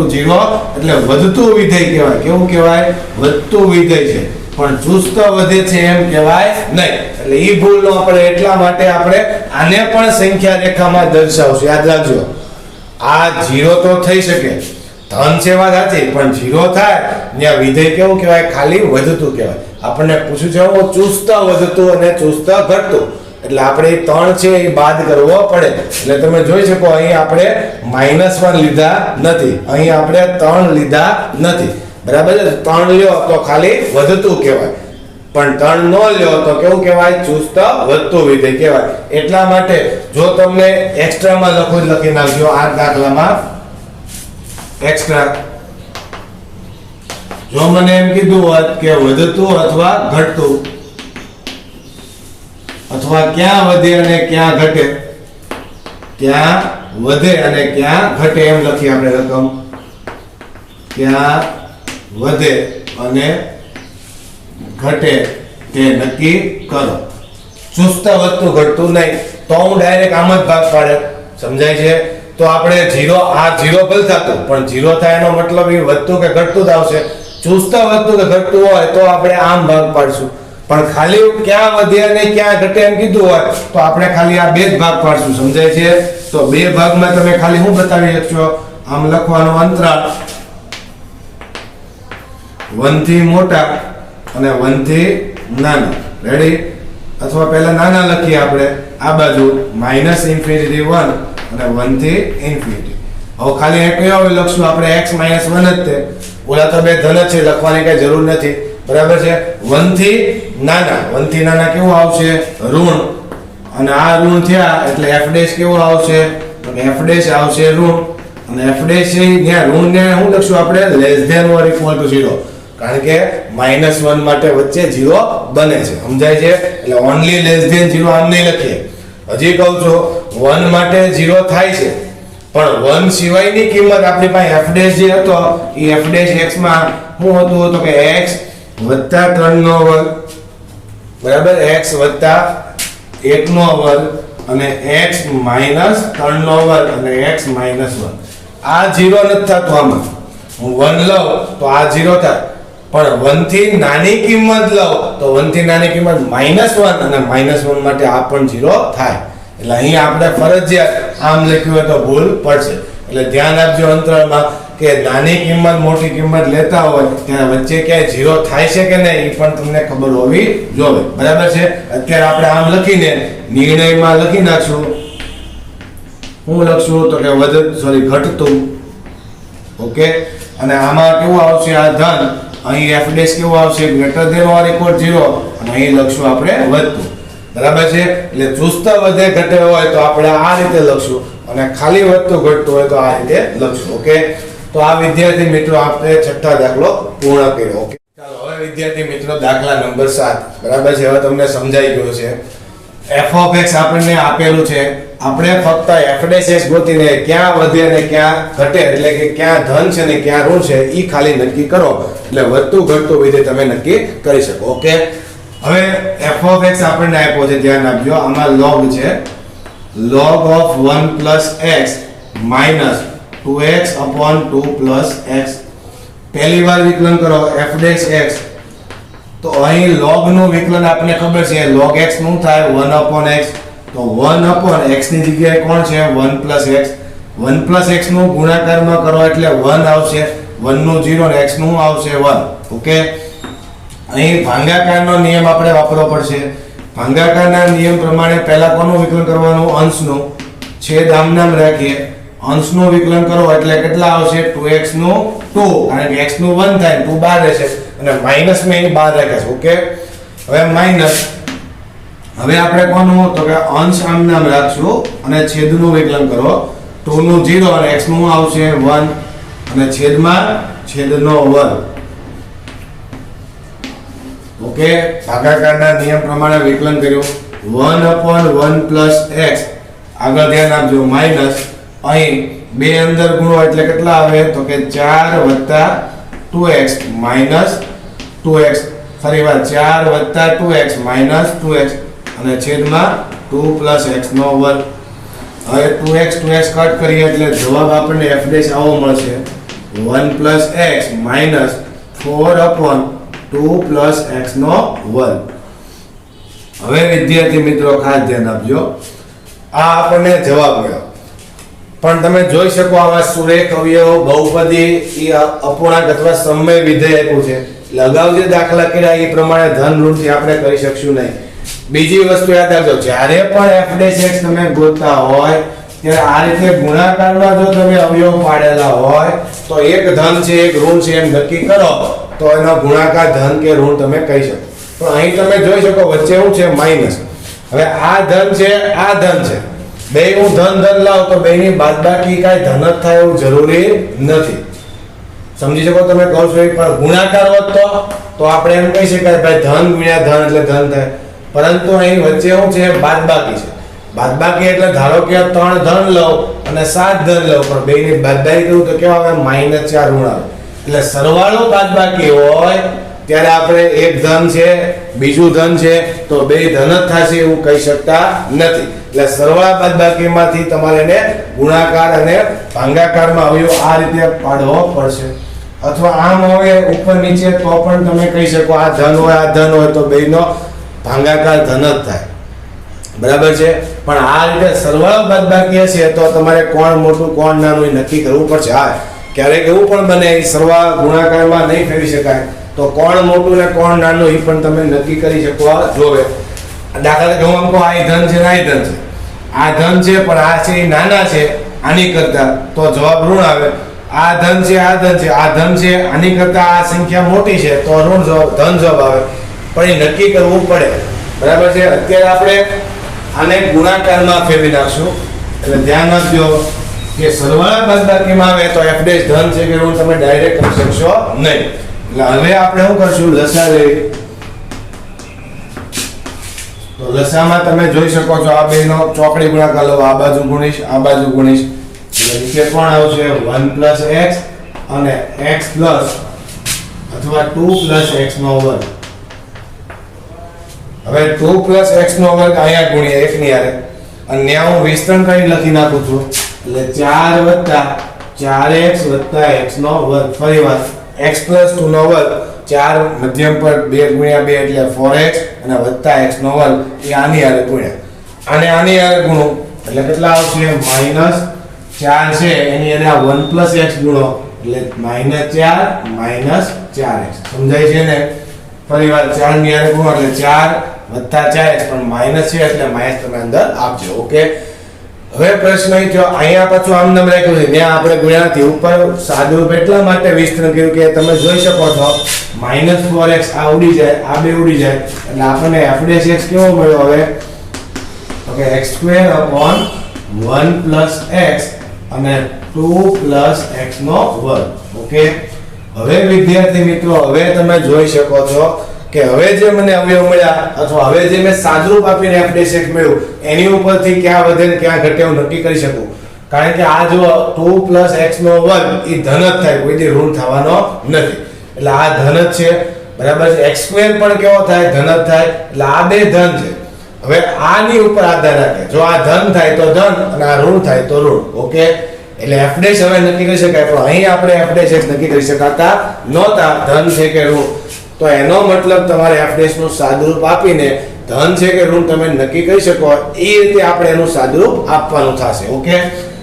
0. એટલે વધતું વિધેય કહેવાય. કેવું કહેવાય? વધતું વિધેય છે, પણ ચુસ્ત વધે છે એમ કહેવાય નહીં. એટલે ઈ ભૂલનો આપણે એટલા માટે આપણે આને પણ સંખ્યા રેખામાં દર્શાવશું. યાદ રાખજો, આ 0 તો થઈ શકે, ધન છે વાત સાચી, પણ 0 થાય ત્યાં વિધેય કેવું કહેવાય? ખાલી વધતું કહેવાય. આપણને પૂછ્યું છે હું ચુસ્ત વધતું અને ચુસ્ત ઘટતું, એટલે આપણે 3 છે એ બાદ કરવો પડે. એટલે તમે જોઈ શકો અહીં આપણે -1 લીધા નથી, અહીં આપણે 3 લીધા નથી. બરાબર છે? 3 લ્યો તો ખાલી વધતું કહેવાય, પણ 3 નો લ્યો તો કેવું કહેવાય? ચુસ્ત વધતું વિધેય કહેવાય. એટલા માટે જો તમને એક્સ્ટ્રામાં લખી નાખજો આ દાખલામાં એક્સ્ટ્રા. જો મને એમ કીધું હોત કે વધતું અથવા ઘટતું, અથવા ક્યાં વધે અને ક્યાં ઘટે, ક્યાં વધે અને ક્યાં ઘટે એમ લખી આપણે રકમ, ક્યાં વધે અને ઘટે તે નક્કી કરો. ચુસ્ત વધતું ઘટતું નહીં, તો હું ડાયરેક્ટ આમ જ ભાગ પાડે. સમજાય છે? તો આપણે 0 આ 0 ભલ થતું, પણ 0 થાય એનો મતલબ એ વધતું કે ઘટતું જ આવશે. ચુસ્ત વધતું કે ઘટતું હોય તો આપણે આમ ભાગ પાડશું, પણ ખાલી ક્યાં વધે અને ક્યાં ઘટે એમ કીધું હોય તો આપણે ખાલી આ બે જ ભાગ પાડશું. સમજાય છે? તો બે ભાગમાં તમે ખાલી શું બતાવી શકશો? આમ લખવાનું અંતરાલ 1 થી મોટા અને 1 થી નાના. રેડી? અથવા પહેલા નાના લખીએ આપણે આ બાજુ -∞ 1 અને 1 થી ∞. હવે ખાલી એક કયો લખશું આપણે x - 1 જ તે, ઓલા તો બે ધન છે, લખવાની કઈ જરૂર નથી. બરાબર છે? 1 થી નાના કેવું આવશે? ઋણ. અને આ ઋણ થયા એટલે f' કેવું આવશે? તો કે f' આવશે ઋણ. અને f' છે ત્યાં ઋણ ને શું લખશું આપણે? <= 0, કારણ કે -1 માટે વચ્ચે 0 બને છે. સમજાય છે? એટલે ઓન્લી <0 આમ નહીં લખીએ. હજી કહું છું 1 માટે 0 થાય છે, પણ 1 સિવાયની કિંમત આપણી પાસે f' જે હતો એ f' x માં શું હતું? તો કે x + 3 નો વર્ગ, બરાબર, x + 1 નો વર્ગ અને x - 3 નો વર્ગ અને x - 1. આ 0 નથી થતું. આમાં હું 1 લઉં તો આ 0 થાય, પણ 1 થી નાની કિંમત લઉં તો 1 થી નાની કિંમત -1 અને -1 માટે આ પણ 0 થાય. એટલે અહીં આપણે ફરજિયાત આમ લખ્યું હોય તો ભૂલ પડશે. એટલે ધ્યાન આપજો અંતરાલમાં કે નાની કિંમત મોટી કિંમત લેતા હોય ત્યારે વચ્ચે ક્યાંય 0 થાય છે કે નહીં એ પણ તમને ખબર હોવી જોઈએ. બરાબર છે? અત્યારે આપણે આમ લખીને નિર્ણયમાં લખી નાખશું. હું લખશું તો કે ઘટતું. ઓકે? અને આમાં કેવું આવશે? આ ધન. અહીં f' કેવું આવશે? > ≤ 0 અને અહીં લખશું આપણે વધતું. બરાબર છે? એટલે ચુસ્ત વધે ઘટે હોય તો આપણે આ રીતે લખશું, અને ખાલી વધતું ઘટતું હોય તો આ રીતે લખશું. ઓકે? તો આ વિદ્યાર્થી મિત્રો આપણે છઠ્ઠા દાખલો પૂર્ણ કર્યો. ઓકે? ચાલો હવે વિદ્યાર્થી મિત્રો દાખલા નંબર 7. બરાબર છે? હવે તમને સમજાઈ ગયું છે. f(x) આપણને આપેલું છે, આપણે ફક્ત f' ગોતીને ક્યાં વધે અને ક્યાં ઘટે, એટલે કે ક્યાં ધન છે ને ક્યાં ઋણ છે એ ખાલી નક્કી કરો, એટલે વધતું ઘટતું વિધેય તમે નક્કી કરી શકો. ઓકે? હવે f(x) આપણને આપ્યો છે, ધ્યાન આપજો. આમાં log છે, log of 1 + x minus 2x upon 2 + x. પહેલી વાર વિકલન કરો f'(x), તો અહીં log નું વિકલન આપણને ખબર છે, log x નું થાય 1/x. તો 1/x ની જગ્યાએ કોણ છે? 1 + x. 1 + x નું ગુણાકારમાં કરો એટલે 1 આવશે, 1 નું 0 અને x નું આવશે 1. ઓકે? અહીં ભાગાકારનો નિયમ આપણે વાપરવો પડશે. ભાગાકારના નિયમ પ્રમાણે પહેલા કોનું વિકલન કરવાનું? અંશનું. છેદ આમ નામ રાખીએ, અંશનું વિકલન કરો એટલે કેટલા આવશે? 2x નું 2, કારણ કે x નું 1 થાય, 2 બહાર રહેશે અને માઈનસ મેં અહીં બહાર રાખ્યા છે. ઓકે? હવે માઈનસ. હવે આપણે કોનું? તો કે અંશ આમ નામ રાખશું અને છેદનું વિકલન કરો. 2 નું 0 અને x નું આવશે 1 અને છેદમાં છેદનો વર્ગ. ઓકે? ભાગાકારના નિયમ પ્રમાણે વિકલન કર્યું. 1/1 + x, આગળ ધ્યાન આપજો, માઈનસ. અહીં બે અંદર ગુણો એટલે કેટલા આવે? તો કે 4 + 2x minus 2x. ફરીવાર 4 + 2x minus 2x અને છેદમાં 2 + x નો વર્ગ. હવે 2x કટ કરીએ એટલે જવાબ આપણને f' આવો મળશે, 1 + x minus 4/2 + x નો વર્ગ. હવે વિદ્યાર્થી મિત્રો ખાસ ધ્યાન આપજો, આ આપણને જવાબ મળ્યો. પણ તમે જોઈ શકો આવા સુરેખ અવયવો બહુપદી એ અપૂર્ણાંક અથવા સમય વિધેય આપ્યું છે એટલે અગાઉ જે દાખલા કર્યા એ પ્રમાણે ધન ઋણથી આપણે કરી શકશું નહીં. બીજી વસ્તુ યાદ રાખજો, જ્યારે પણ f' તમે ગોતતા હોય ત્યારે આ રીતે ગુણાકારમાં જો તમે અવયવ પાડેલા હોય તો એક ધન છે એક ઋણ છે એમ નક્કી કરો તો એનો ગુણાકાર ધન કે ઋણ તમે કહી શકો. પણ અહીં તમે જોઈ શકો વચ્ચે શું છે માઈનસ. હવે આ ધન છે આ ધન છે, બે હું ધન લાવ તો બેની બાદબાકી કાંઈ ધન જ થાય એવું જરૂરી નથી. સમજી શકો તમે કહો છો એ, પણ ગુણાકાર હોત તો આપણે એમ કહી શકાય ભાઈ ધન ગુણ્યા ધન એટલે ધન થાય. પરંતુ અહીં વચ્ચે શું છે બાદબાકી છે. બાદબાકી એટલે ધારો કે 3 ધન લઉં અને 7 ધન લઉં પણ બેની બાદબાકી કરું તો કેવા આવે -4 ઋણ આવે. એટલે સરવાળો બાદબાકી હોય ત્યારે આપણે એક ધન છે બીજું ધન છે તો બે ધન જ થશે એવું કહી શકતા નથી. એટલે સરવાળા બાદબાકીમાંથી તમારે એને ગુણાકાર અને ભાગાકારમાં અવયવ આ રીતે પાડવો પડશે. અથવા આમ હોય ઉપર નીચે તો પણ તમે કહી શકો આ ધન હોય તો બેનો ભાગાકાર ધન જ થાય. બરાબર છે. પણ આ રીતે સરવાળો બાદબાકી હશે તો તમારે કોણ મોટું કોણ નાનું એ નક્કી કરવું પડશે. હા, ક્યારેક એવું પણ બને સરવાળા ગુણાકારમાં નહીં ફેરવી શકાય તો કોણ મોટું ને કોણ નાનું એ પણ તમે નક્કી કરી શકવા જોવે. દાખલા તરીકે હું આમ કહું આ ધન છે ને આ ધન છે, આ ધન છે પણ આ છે એ નાના છે આની કરતા તો જવાબ ઋણ આવે. આ ધન છે આ ધન છે, આ ધન છે આની કરતા આ સંખ્યા મોટી છે તો ઋણ જવાબ ધન જવાબ આવે. પણ એ નક્કી કરવું પડે. બરાબર છે. અત્યારે આપણે આને ગુણાકારમાં ફેરવી નાખશું એટલે ધ્યાન રાખજો કે સરવાળા બાદબાકીમાં આવે તો f' ધન છે કે ઋણ તમે ડાયરેક્ટ કરી શકશો નહીં. એટલે હવે આપણે શું કરશું લસા લઈ તો લસામાં તમે જોઈ શકો છો આ બેનો ચોકડી ગુણાકાર લો, આ બાજુ ગુણીશ આ બાજુ ગુણીશ એટલે નીચે કોણ આવશે 1 + x અને x પ્લસ અથવા 2 + x નો વર્ગ. હવે 2 + x નો વર્ગ અહીંયા ગુણ્યા 1 ની હારે અને ત્યાં હું વિસ્તરણ કરી લખી નાખું છું એટલે 4 + 4x + x નો વર્ગ. ફરીવાર x + 2 નો વર્ગ 4 મધ્યમ પર 2 × 2 એટલે 4x અને + x નો વર્ગ એ આની હારે ગુણ્યા અને આની હારે ગુણો એટલે કેટલા આવશે -4 છે એની હારે આ 1 + x ગુણો એટલે -4 - 4x. સમજાય છે ને? ફરીવાર 4 ની હારે ગુણો એટલે 4 + 4x પણ માઈનસ છે એટલે માઈનસ તમે અંદર આપજો. ઓકે. હવે પ્રશ્ન એ થયો અહીંયા પાછું આમ નામ રાખ્યું છે ત્યાં આપણે ગુણ્યાથી ઉપર સાદુરૂપ એટલા માટે વિસ્તરણ કર્યું કે તમે જોઈ શકો છો -4x આ ઉડી જાય આ બે ઉડી જાય એટલે આપણને f' કેવો મળ્યો હવે ઓકે x² / 1 + x અને 2 + x નો વર્ગ. ઓકે. હવે વિદ્યાર્થી મિત્રો હવે તમે જોઈ શકો છો કે હવે જે મને અવયવ મળ્યા અથવા હવે જે મેં સાદુરૂપ આપીને f' મળ્યું એની ઉપરથી ક્યાં વધે ને ક્યાં ઘટે હું નક્કી કરી શકું. કારણ કે આ જો 2 + x નો વર્ગ એ ધન જ થાય, કોઈ દી ઋણ થવાનો નથી. એટલે આ ધન જ છે. બરાબર છે. x² પણ કેવો થાય ધન જ થાય. એટલે આ બે ધન છે. હવે આની ઉપર આધાર રાખે, જો આ ધન થાય તો ધન અને આ ઋણ થાય તો ઋણ. ઓકે. એટલે f' હવે નક્કી કરી શકાય પણ અહીં આપણે f' નક્કી કરી શકાતા નહોતા ધન છે કે ઋણ. તો એનો મતલબ તમારે f' નું સાદુરૂપ આપીને ધન છે કે ઋણ તમે નક્કી કરી શકો એ રીતે આપણે એનું સાદુરૂપ આપવાનું થશે. ઓકે.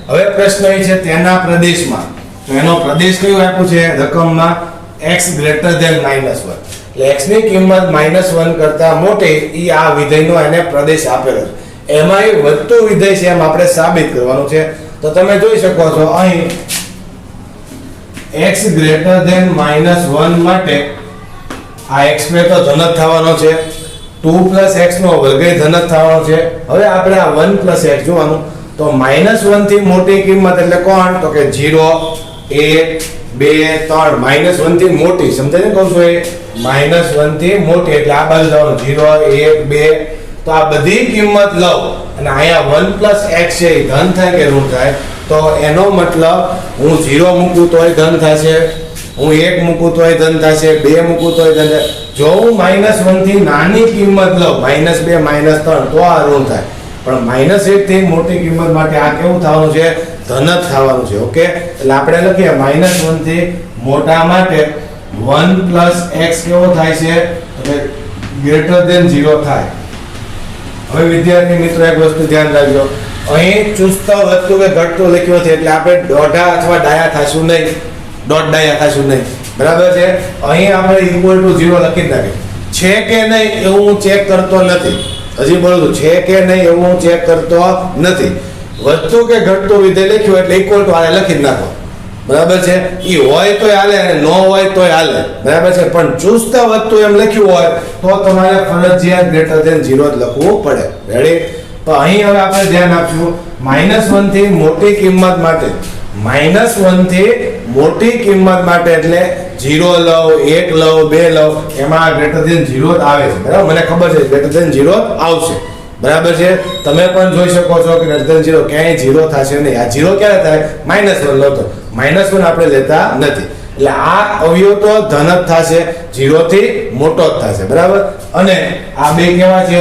હવે પ્રશ્ન એ છે તેના પ્રદેશમાં, તો એનો પ્રદેશ કયો આપ્યું છે રકમમાં x > -1 એટલે x ની કિંમત -1 કરતા મોટી એ આ વિધેયનો એને પ્રદેશ આપેલો છે. એમાં એ વધતું વિધેય છે એમ આપણે સાબિત કરવાનું છે. તો તમે જોઈ શકો છો અહીં x > -1 માટે આ x² તો ધન જ થવાનો છે, 2 + x નો વર્ગ ધન જ થવાનો છે. હવે આપણે આ 1 + x જોવાનું તો -1 થી મોટી કિંમત એટલે કોણ તો કે 0 1 2 3 -1 થી મોટી. સમજાય ને કહું છું એ -1 થી મોટી એટલે આ બાજુ જવાનું 0 1 2 તો આ બધી કિંમત લઉં અને અહીંયા 1 + x છે એ ધન થાય કે ઋણ થાય તો એનો મતલબ હું 0 મૂકું તોય ધન થશે, હું 1 મૂકું તોય ધન થશે, 2 મૂકું તોય ધન થશે. જો હું -1 થી નાની કિંમત લઉં -2 -3 તો આ ઋણ થાય. પણ -1 થી મોટી કિંમત માટે આ કેવું થવાનું છે ધન જ થવાનું છે. ઓકે. એટલે આપણે લખીએ -1 થી મોટા માટે 1 + x કેવો થાય છે તો > 0 થાય. હવે વિદ્યાર્થી મિત્રો એક વસ્તુ ધ્યાન રાખજો અહીં ચુસ્ત વધતું કે ઘટતું લખ્યું છે એટલે આપણે દોઢા અથવા ડાયા થશું નહીં, દોઢ ડાયા થશું નહીં, બરાબર છે. અહીં આપણે ઇક્વલ ટુ 0 લખી નાખીએ. છે કે નહીં એવું હું ચેક કરતો નથી, હજી બોલું છું, છે કે નહીં એવું હું ચેક કરતો નથી. વધતું કે ઘટતું વિધેય લખ્યું એટલે ઇક્વલ ટુ આને લખી જ નાખો, બરાબર છે. ઈ હોય તોય હાલે અને ન હોય તોય હાલે, બરાબર છે. પણ ચુસ્ત વધતું એમ લખ્યું હોય તો તમારે ફરજિયાત ગ્રેટર ધેન 0 જ લખવું પડે. રેડી? તો અહીં હવે આપણે ધ્યાન આપશું -1 થી મોટી કિંમત માટે, -1 થી મોટી કિંમત માટે એટલે 0 લવ, 1 લવ, 2 લવ, એમાં ગ્રેટર ધેન 0 જ આવે છે, બરાબર. મને ખબર છે ગ્રેટર ધેન 0 જ આવશે, બરાબર છે. તમે પણ જોઈ શકો છો કે ગ્રેટર ધેન 0 ક્યાંય 0 થશે નહીં. આ 0 ક્યારે થાય? -1 લો તો -1 આપણે લેતા નથી, એટલે આ અવયવ તો ધન જ થશે, 0 થી મોટો જ થશે, બરાબર. અને આ બે કેવા છે?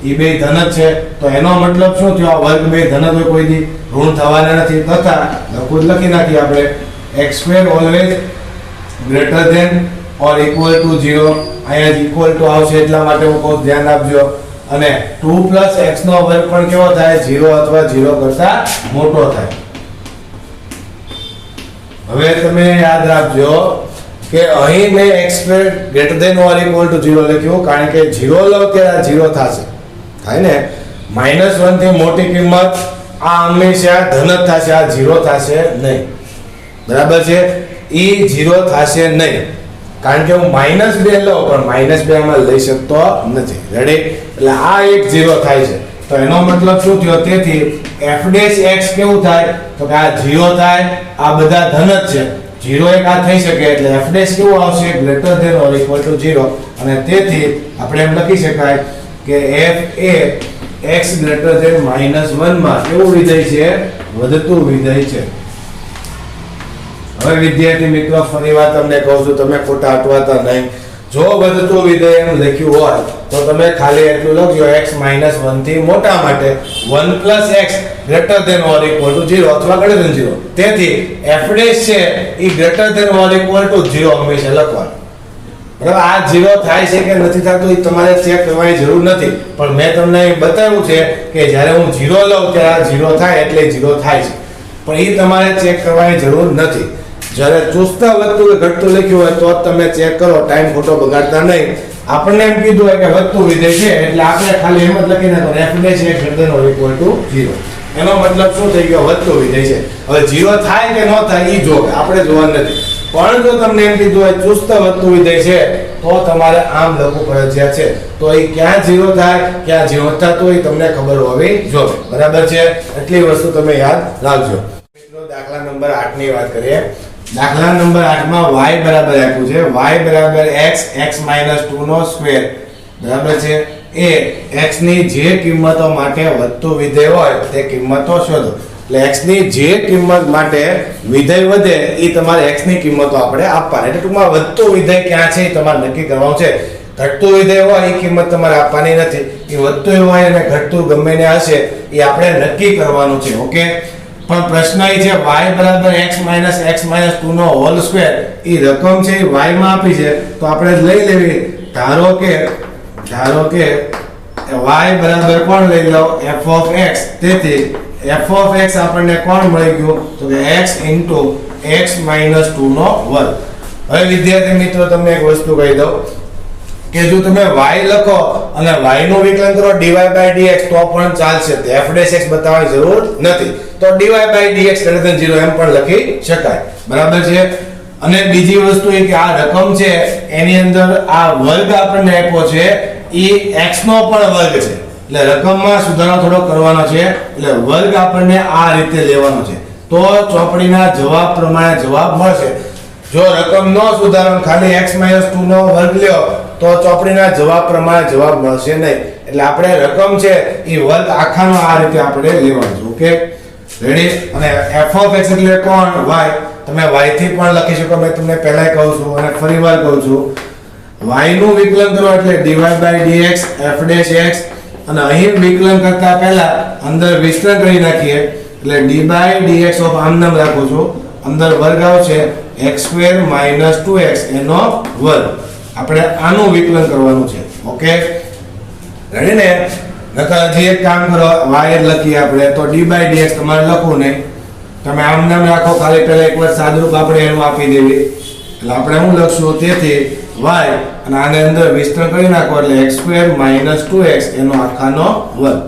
એ બે ધન જ છે, તો એનો મતલબ શું થયો? આ વર્ગ બે ધન જ હોય, કોઈ દી ઋણ થવાના નથી. તથા ખુદ લખી નાખીએ આપણે x² always greater than or equal to 0. અહીંયા ઇક્વલ ટુ આવશે એટલા માટે હું કહું ધ્યાન આપજો. અને 2 + x નો વર્ગ પણ કેવો થાય? 0 અથવા 0 કરતા મોટો થાય. હવે તમે યાદ રાખજો કે અહીં મેં x² greater than or equal to 0 લખ્યું, કારણ કે 0 લો ત્યારે 0 થશે, થાય ને. -1 થી મોટી કિંમત આ હંમેશા ધન જ થશે, આ 0 થશે નહીં, બરાબર છે. ઈ 0 થશે નહીં, કારણ કે હું -2 લઉં પણ -2 આમાં લઈ શકતો નથી. રેડી? એટલે આ એક 0 થાય છે, તો એનો મતલબ શું થયો? તેથી f' કેવું થાય? તો કે આ 0 થાય, આ બધા ધન જ છે, 0 એક આ થઈ શકે, એટલે f' કેવું આવશે? Greater than or equal to 0. અને તેથી આપણે એમ લખી શકાય કે f એ x ગ્રેટર ધેન -1 માં કેવું વિધેય છે? વધતું વિધેય છે. હવે વિદ્યાર્થી મિત્રો ફરીવાર તમને કહું છું, તમે ખોટા અટવાતા નહીં. જો વધતું વિધેય એમ લખ્યું હોય તો તમે ખાલી એટલું લખજો x -1 થી મોટા માટે 1 + x greater than or equal to 0 અથવા ગ્રેટર ધેન 0. તેથી f' છે એ greater than or equal to 0 હંમેશા લખવાનું, બરાબર. આ 0 થાય છે કે નથી થતું એ તમારે ચેક કરવાની જરૂર નથી, પણ મેં તમને બતાવ્યું છે કે જ્યારે હું 0 લઉં ત્યારે 0 થાય એટલે 0 થાય છે, પણ એ તમારે ચેક કરવાની જરૂર નથી. જ્યારે ચુસ્તા વધતું કે ઘટતું લખ્યું હોય તો જ તમે ચેક કરો, ટાઈમ ખોટો બગાડતા નહીં. આપણને એમ કીધું હોય કે વધતું વિધેય છે એટલે આપણે ખાલી એમ જ લખી નાખો f' છે greater than or equal to 0. એનો મતલબ શું થઈ ગયો? વધતું વિધેય છે. હવે 0 થાય કે ન થાય એ જો, આપણે જોવાનું નથી. પણ જો તમને એમ કીધું હોય ચુસ્ત વધતું વિધેય છે તો તમારે આમ લખવું ફરજિયાત છે. તો એ ક્યાં 0 થાય, ક્યાં 0 થતું હોય તમને ખબર હોવી જોઈએ, બરાબર છે. એટલી વસ્તુ તમે યાદ રાખજો. મિત્રો દાખલા નંબર 8 ની વાત કરીએ. દાખલા નંબર 8 માં y બરાબર આપ્યું છે, y બરાબર x (2) નો સ્ક્વેર, બરાબર છે. એ x ની જે કિંમતો માટે વધતું વિધેય હોય તે કિંમતો શોધો. એટલે x ની જે કિંમત માટે વિધેય વધે એ તમારે x ની કિંમતો આપણે આપવાની. એટલે ટૂંકમાં વધતું વિધેય ક્યાં છે એ તમારે નક્કી કરવાનું છે. ઘટતું વિધેય હોય એ કિંમત તમારે આપવાની નથી. એ વધતું હોય અને ઘટતું ગમે ને હશે એ આપણે નક્કી કરવાનું છે. ઓકે? પણ પ્રશ્ન એ છે y બરાબર x (2) નો હોલ સ્ક્વેર. એ રકમ છે એ y માં આપી છે તો આપણે લઈ લેવી. ધારો કે y બરાબર કોણ લઈ લો? f of x. તેથી f of x આપણને કોણ મળી ગયું? તો કે x (x - 2) નો વર્ગ. હવે વિદ્યાર્થી મિત્રો તમને એક વસ્તુ કહી દઉં કે જો તમે y લખો અને y નું વિકલન કરો dy/dx તો પણ ચાલશે, f' બતાવવાની જરૂર નથી. તો dy/dx > 0 એમ પણ લખી શકાય, બરાબર છે. અને બીજી વસ્તુ એ કે આ રકમ છે એની અંદર આ વર્ગ આપણને આપ્યો છે એ x નો પણ વર્ગ છે, એટલે રકમમાં સુધારો થોડો કરવાનો છે. એટલે વર્ગ આપણને આ રીતે લેવાનો છે તો ચોપડીના જવાબ પ્રમાણે જવાબ મળશે. જો રકમ નો સુધારો ખાલી x - 2 નો વર્ગ લ્યો તો ચોપડીના જવાબ પ્રમાણે જવાબ મળશે નહીં. એટલે આપણે રકમ છે એ વર્ગ આખાનો આ રીતે આપણે લેવાનો છે. ઓકે? રેડી? અને f of x એટલે કોણ? y. તમે y થી પણ લખી શકો, મેં તમને પહેલા કહું છું અને ફરીવાર કહું છું. y નું વિકલન કરો એટલે dy/dx f' અને અહીં વિકલન કરતા પહેલા અંદર વિસ્તરણ કરી નાખીએ એટલે d/dx ઓફ આમ નામ રાખું છું, અંદર વર્ગ આવશે x² - 2x એનો વર્ગ. આપણે આનું વિકલન કરવાનું છે. ઓકે? રેડી ને? નકર હજી એક કામ કરો, y લખીએ આપણે તો d/dx તમારે લખવું નહીં, તમે આમ નામ રાખો, ખાલી પહેલા એકવાર સાદુરૂપ આપણે એનું આપી દેવી. એટલે આપણે શું લખશું, તેથી y અને આને અંદર વિસ્તરણ કરી નાખો એટલે x² - 2x એનો આખાનો વર્ગ.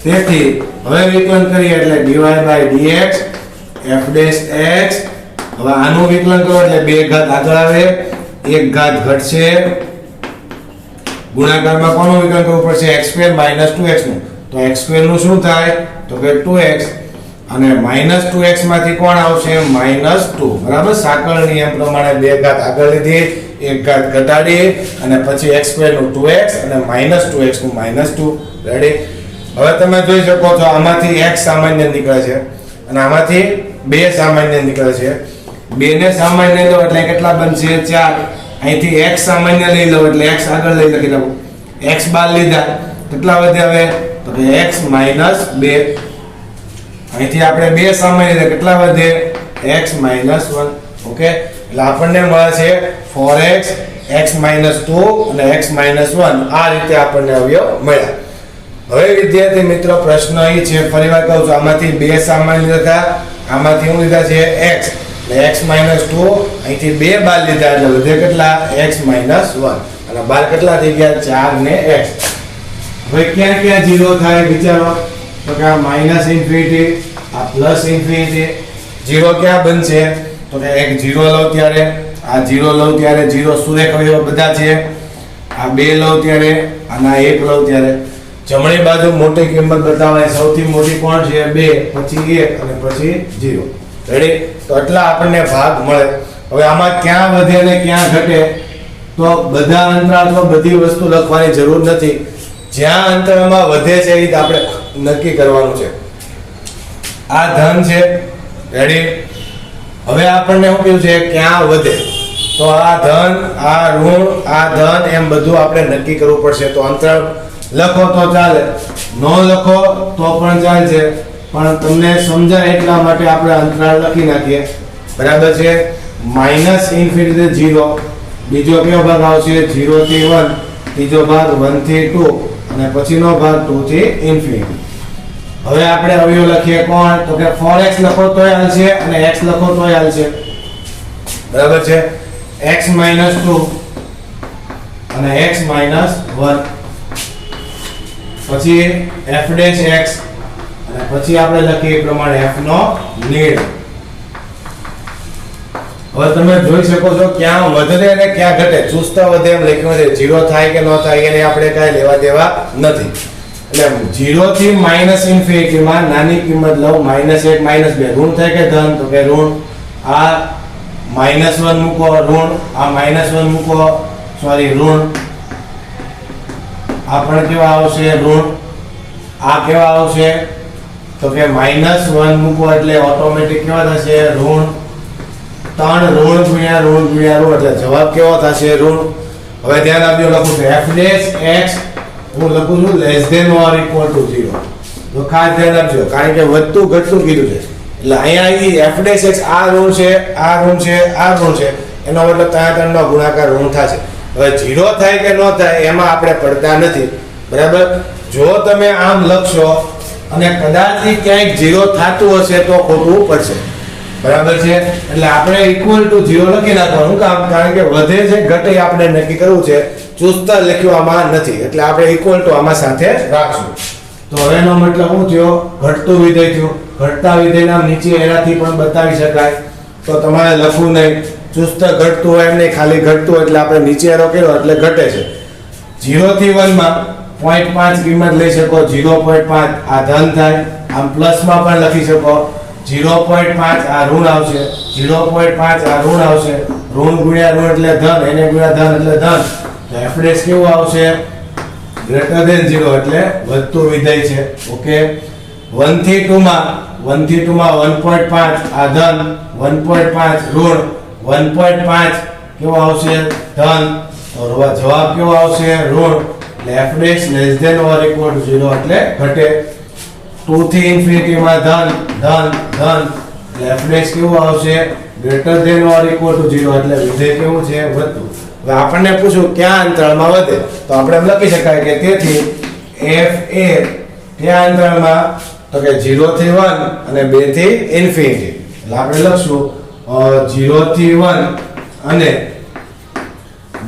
તેથી હવે વિકલન કરીએ એટલે dy/dx f'(x). હવે આનું વિકલન કરો એટલે 2 ઘાત આગળ આવે, 1 ઘાત ઘટશે. ગુણાકારમાં કોનું વિકલન કરવું પડશે, x² - 2x નું. તો x² નું શું થાય, તો કે 2x અને -2x માંથી કોણ આવશે, -2. બરાબર, સાંકળ નિયમ પ્રમાણે 2 ઘાત આગળ લીધી, 1 ઘાત ઘટાડી અને પછી x² નું 2x અને -2x નું -2. રેડી. હવે તમે જોઈ શકો છો આમાંથી x સામાન્ય નીકળે છે અને આમાંથી 2 સામાન્ય નીકળે છે. 2 ને સામાન્ય લો એટલે કેટલા બનશે, 4. અહીંથી x સામાન્ય લઈ લો એટલે x આગળ લખી દઉં, x બાર લીધા કેટલા વધે હવે, તો કે x - 2. અહીંથી આપણે 2 સામાન્ય લીધા કેટલા વધે, x - 1. ઓકે, એટલે આપણને મળે છે 4x, x - 2 અને x - 1. આ રીતે આપણને અવયવ મળ્યા. હવે વિદ્યાર્થી મિત્રો પ્રશ્ન અહીં છે, ફરીવાર કહું છું, આમાંથી 2 સામાન્ય લીધા, આમાંથી હું લીધા છે x એટલે x - 2, અહીંથી 2 બાર લીધા એટલે વધે કેટલા, x - 1 અને બાર કેટલા થઈ ગયા, 4 ને x. હવે ક્યાં ક્યાં 0 થાય વિચારો, તો કે આ -∞, આ +∞. 0 ક્યાં બનશે, તો કે એક 0 લો ત્યારે, આ 0 લો ત્યારે 0 સુરેખ અવયવ બધા છે. આ 2 લો ત્યારે અને આ 1 લો ત્યારે જમણી બાજુ મોટી કિંમત બતાવાય, સૌથી મોટી કોણ છે, 2, પછી 1 અને પછી 0. રેડી. તો એટલા આપણને ભાગ મળે. હવે આમાં ક્યાં વધે અને ક્યાં ઘટે, તો બધા અંતરાલ તો બધી વસ્તુ લખવાની જરૂર નથી, જ્યાં અંતરાલમાં વધે છે એ આપણે નક્કી કરવાનું છે. આ ધન છે. રેડી. હવે આપણને શું કહ્યું છે, ક્યાં વધે, તો આ ધન, આ ઋણ, આ ધન, એમ બધું આપણે નક્કી કરવું પડશે. તો અંતરાલ લખો તો ચાલે, ન લખો તો પણ ચાલશે, પણ તમને સમજાય એટલા માટે આપણે અંતરાલ લખી નાખીએ. બરાબર છે. -∞ થી 0, બીજો કયો ભાગ આવશે, 0 થી 1, ત્રીજો ભાગ 1 થી 2 અને પછીનો ભાગ 2 થી ∞. હવે આપણે અવયવ લખીએ કોણ, તો કે 4x લખો તોય હાલશે અને x લખો તોય હાલશે. બરાબર છે. x - 2 અને x - 1, પછી f'(x) અને પછી આપણે લખીએ એ પ્રમાણે f નો નીળ. હવે તમે જોઈ શકો છો ક્યાં વધે અને ક્યાં ઘટે, ચુસ્ત વધે એમ લખ્યું છે, 0 થાય કે ન થાય એને આપણે કાંઈ લેવા દેવા નથી. એટલે 0 થી -∞ માં નાની કિંમત લઉં, -1 -2, ઋણ થાય કે ધન, તો કે ઋણ. આ -1 મૂકો, ઋણ. આ -1 મૂકો, સોરી ઋણ. આ પણ કેવા આવશે, ઋણ. આ કેવા આવશે, તો કે -1 મૂકો એટલે ઓટોમેટિક કેવા થશે, ઋણ. 3 ઋણ ગુણ્યા ઋણ ગુણ્યા ઋણ એટલે જવાબ કેવો થશે, ઋણ. હવે ધ્યાન આપજો, લખું છું f'(x) હું લખું છું << > 0. તો ખાસ ધ્યાન આપજો, કારણ કે વધતું ઘટતું કીધું છે. એટલે અહીંયા f'(x) આ ઋણ છે, આ ઋણ છે, આ ઋણ છે, એનો મતલબ ત્યાં ત્રણનો ગુણાકાર ઋણ થશે. હવે 0 થાય કે ન થાય એમાં આપણે પડતા નથી. બરાબર. જો તમે આમ લખશો અને કદાચ ક્યાંક 0 થતું હશે તો ખોટવું પડશે. બરાબર છે. એટલે આપણે =0 લખી નાખવાનું, કામ, કારણ કે વધે છે ઘટે આપણે નક્કી કરવું છે, ચુસ્ત લખવામાં નથી. એટલે આપણે = આમાં સાથે રાખશું. તો હવે એનો મતલબ શું થયો, ઘટતું વિધેય થયું. ઘટતા વિધેયના નીચે એનાથી પણ બતાવી શકાય, તો તમારે લખવું નહીં. ચુસ્ત ઘટતું હોય એમ નહીં, ખાલી ઘટતું એટલે આપણે નીચે એરો કર્યો એટલે ઘટે છે. 0 થી 1 માં 0.5 કિંમત લઈ શકો, 0.5 આ ધન થાય. આમ પ્લસમાં પણ લખી શકો, 0.5 આ ઋણ આવશે, 0.5 આ ઋણ આવશે. ઋણ ગુણ્યા ઋણ એટલે ધન, એને ગુણ્યા ધન એટલે ધન. તો f' કેવું આવશે, > 0 એટલે વધતું વિધેય છે. ઓકે. 1 થી 2 માં 1.5 આ ધન, 1.5 ઋણ, 1.5 કેવો આવશે, ધન. તો જવાબ કેવો આવશે, ઋણ. એટલે f' < 0 એટલે ઘટે. 2 થી ∞ માં ધન, ધન, ધન, એટલે f' કેવું આવશે, < 0 એટલે વિધેય કેવું છે, વધતું. હવે આપણને પૂછ્યું ક્યાં અંતરાળમાં વધે, તો આપણે એમ લખી શકાય કે તેથી f એ કયા અંતરાલમાં તો કે 0 થી 1 અને 2 થી ઇન્ફિનિટી એટલે આપણે લખશું 0 થી 1 અને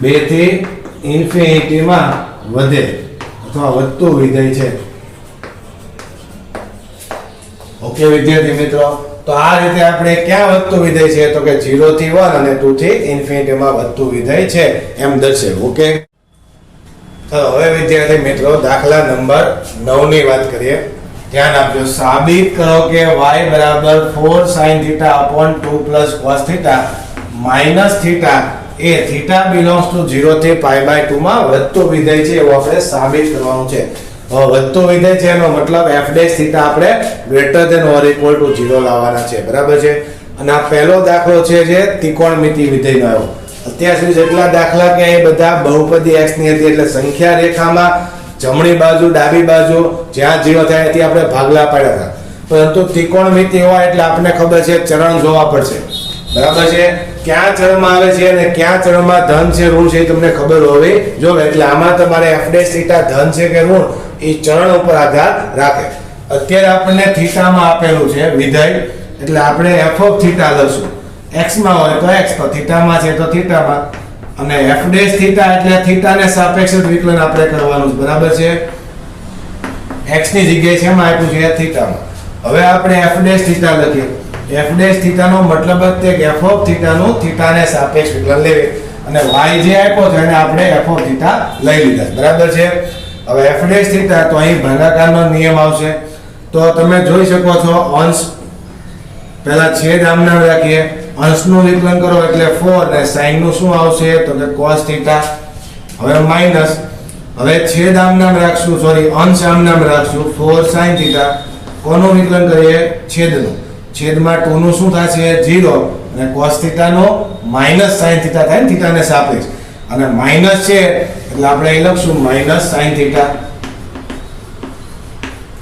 2 થી ઇન્ફિનિટી માં વધે અથવા વધતું વિધેય છે ઓકે વિદ્યાર્થી મિત્રો તો આ રીતે આપણે ક્યાં વધતું વિધેય છે તો કે 0 થી 1 અને 2 થી ઇન્ફિનિટી માં વધતું વિધેય છે એમ દર્શાવ્યું ઓકે તો હવે વિદ્યાર્થી મિત્રો દાખલા નંબર 9 ની વાત કરીએ ધ્યાન આપજો સાબિત કરો કે y બરાબર 4 sin θ upon 2 plus cos θ minus θ A θ belongs to 0 થી π/2 માં વધતું વિધેય છે એવું આપણે સાબિત કરવાનું છે વધતું વિધેય છે એનો મતલબ f' θ આપણે greater than or equal to 0 લાવવાના છે બરાબર છે અને આ પહેલો દાખલો છે જે ત્રિકોણમિતિ વિધેયનો આવ્યો અત્યાર સુધી જેટલા દાખલા કે એ બધા બહુપદી x ની હતી એટલે સંખ્યા રેખામાં જમણી બાજુ ડાબી બાજુ જ્યાં 0 થાય ત્યાં આપણે ભાગલા પાડ્યા હતા પરંતુ ત્રિકોણમિતિ હોય એટલે આપણને ખબર છે ચરણ જોવા પડશે બરાબર છે ક્યાં ચરણમાં આવે છે અને ક્યાં ચરણમાં ધન છે ઋણ છે તમને ખબર હોવી જોઈએ એટલે આમાં તમારે f' θ ધન છે કે ઋણ એ ચરણ ઉપર આધાર રાખે અત્યારે આપણને થીટામાં આપેલું છે વિધેય એટલે આપણે f of θ લખશું x માં હોય તો x તો થીટામાં છે તો થીટામાં અને f' θ એટલે થીટા ને સાપેક્ષ વિકલન આપણે કરવાનું છે બરાબર છે x ની જગ્યાએ છે એમાં આપ્યું છે થીટામાં હવે આપણે f' θ લખીએ f' θ નો મતલબ જ તે કે f of θ નું થીટા ને સાપેક્ષ વિકલન લેવે અને y જે આપ્યો છે એને આપણે f of θ લઈ લીધા બરાબર છે હવે f' θ તો અહીં ભાગાકારનો નિયમ આવશે તો તમે જોઈ શકો છો અંશ પહેલા છેદ આમનામ રાખીએ અંશનું વિકલન કરો એટલે 4 અને sin નું શું આવશે તો કે cos θ હવે માઈનસ હવે છેદ આમનામ રાખશું સોરી અંશ આમનામ રાખશું 4 sin θ કોનું વિકલન કરીએ છેદનું છેદમાં 2 નું શું થશે 0 અને cos θ નો માઈનસ sin θ થાય ને θ ને સાપેક્ષ અને માઈનસ છે એટલે આપણે અહીં લખશું માઈનસ sin θ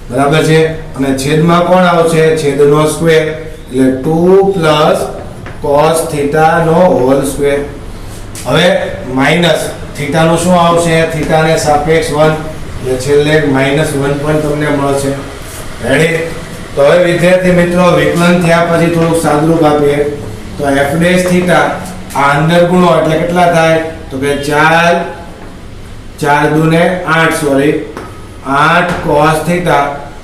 બરાબર છે અને છેદમાં કોણ આવશે છેદનો સ્ક્વેર એટલે 2 plus cos θ નો હોલ સ્ક્વેર હવે માઈનસ θ નું શું આવશે θ ને સાપેક્ષ 1 એટલે છેલ્લે -1 પણ તમને મળશે રેડી તો હવે વિદ્યાર્થી મિત્રો વિકલન થયા પછી થોડું સાદુરૂપ આપીએ તો f' θ આ અંદર ગુણો એટલે કેટલા થાય તો કે 4 4 × 8 સોરી 8 cos θ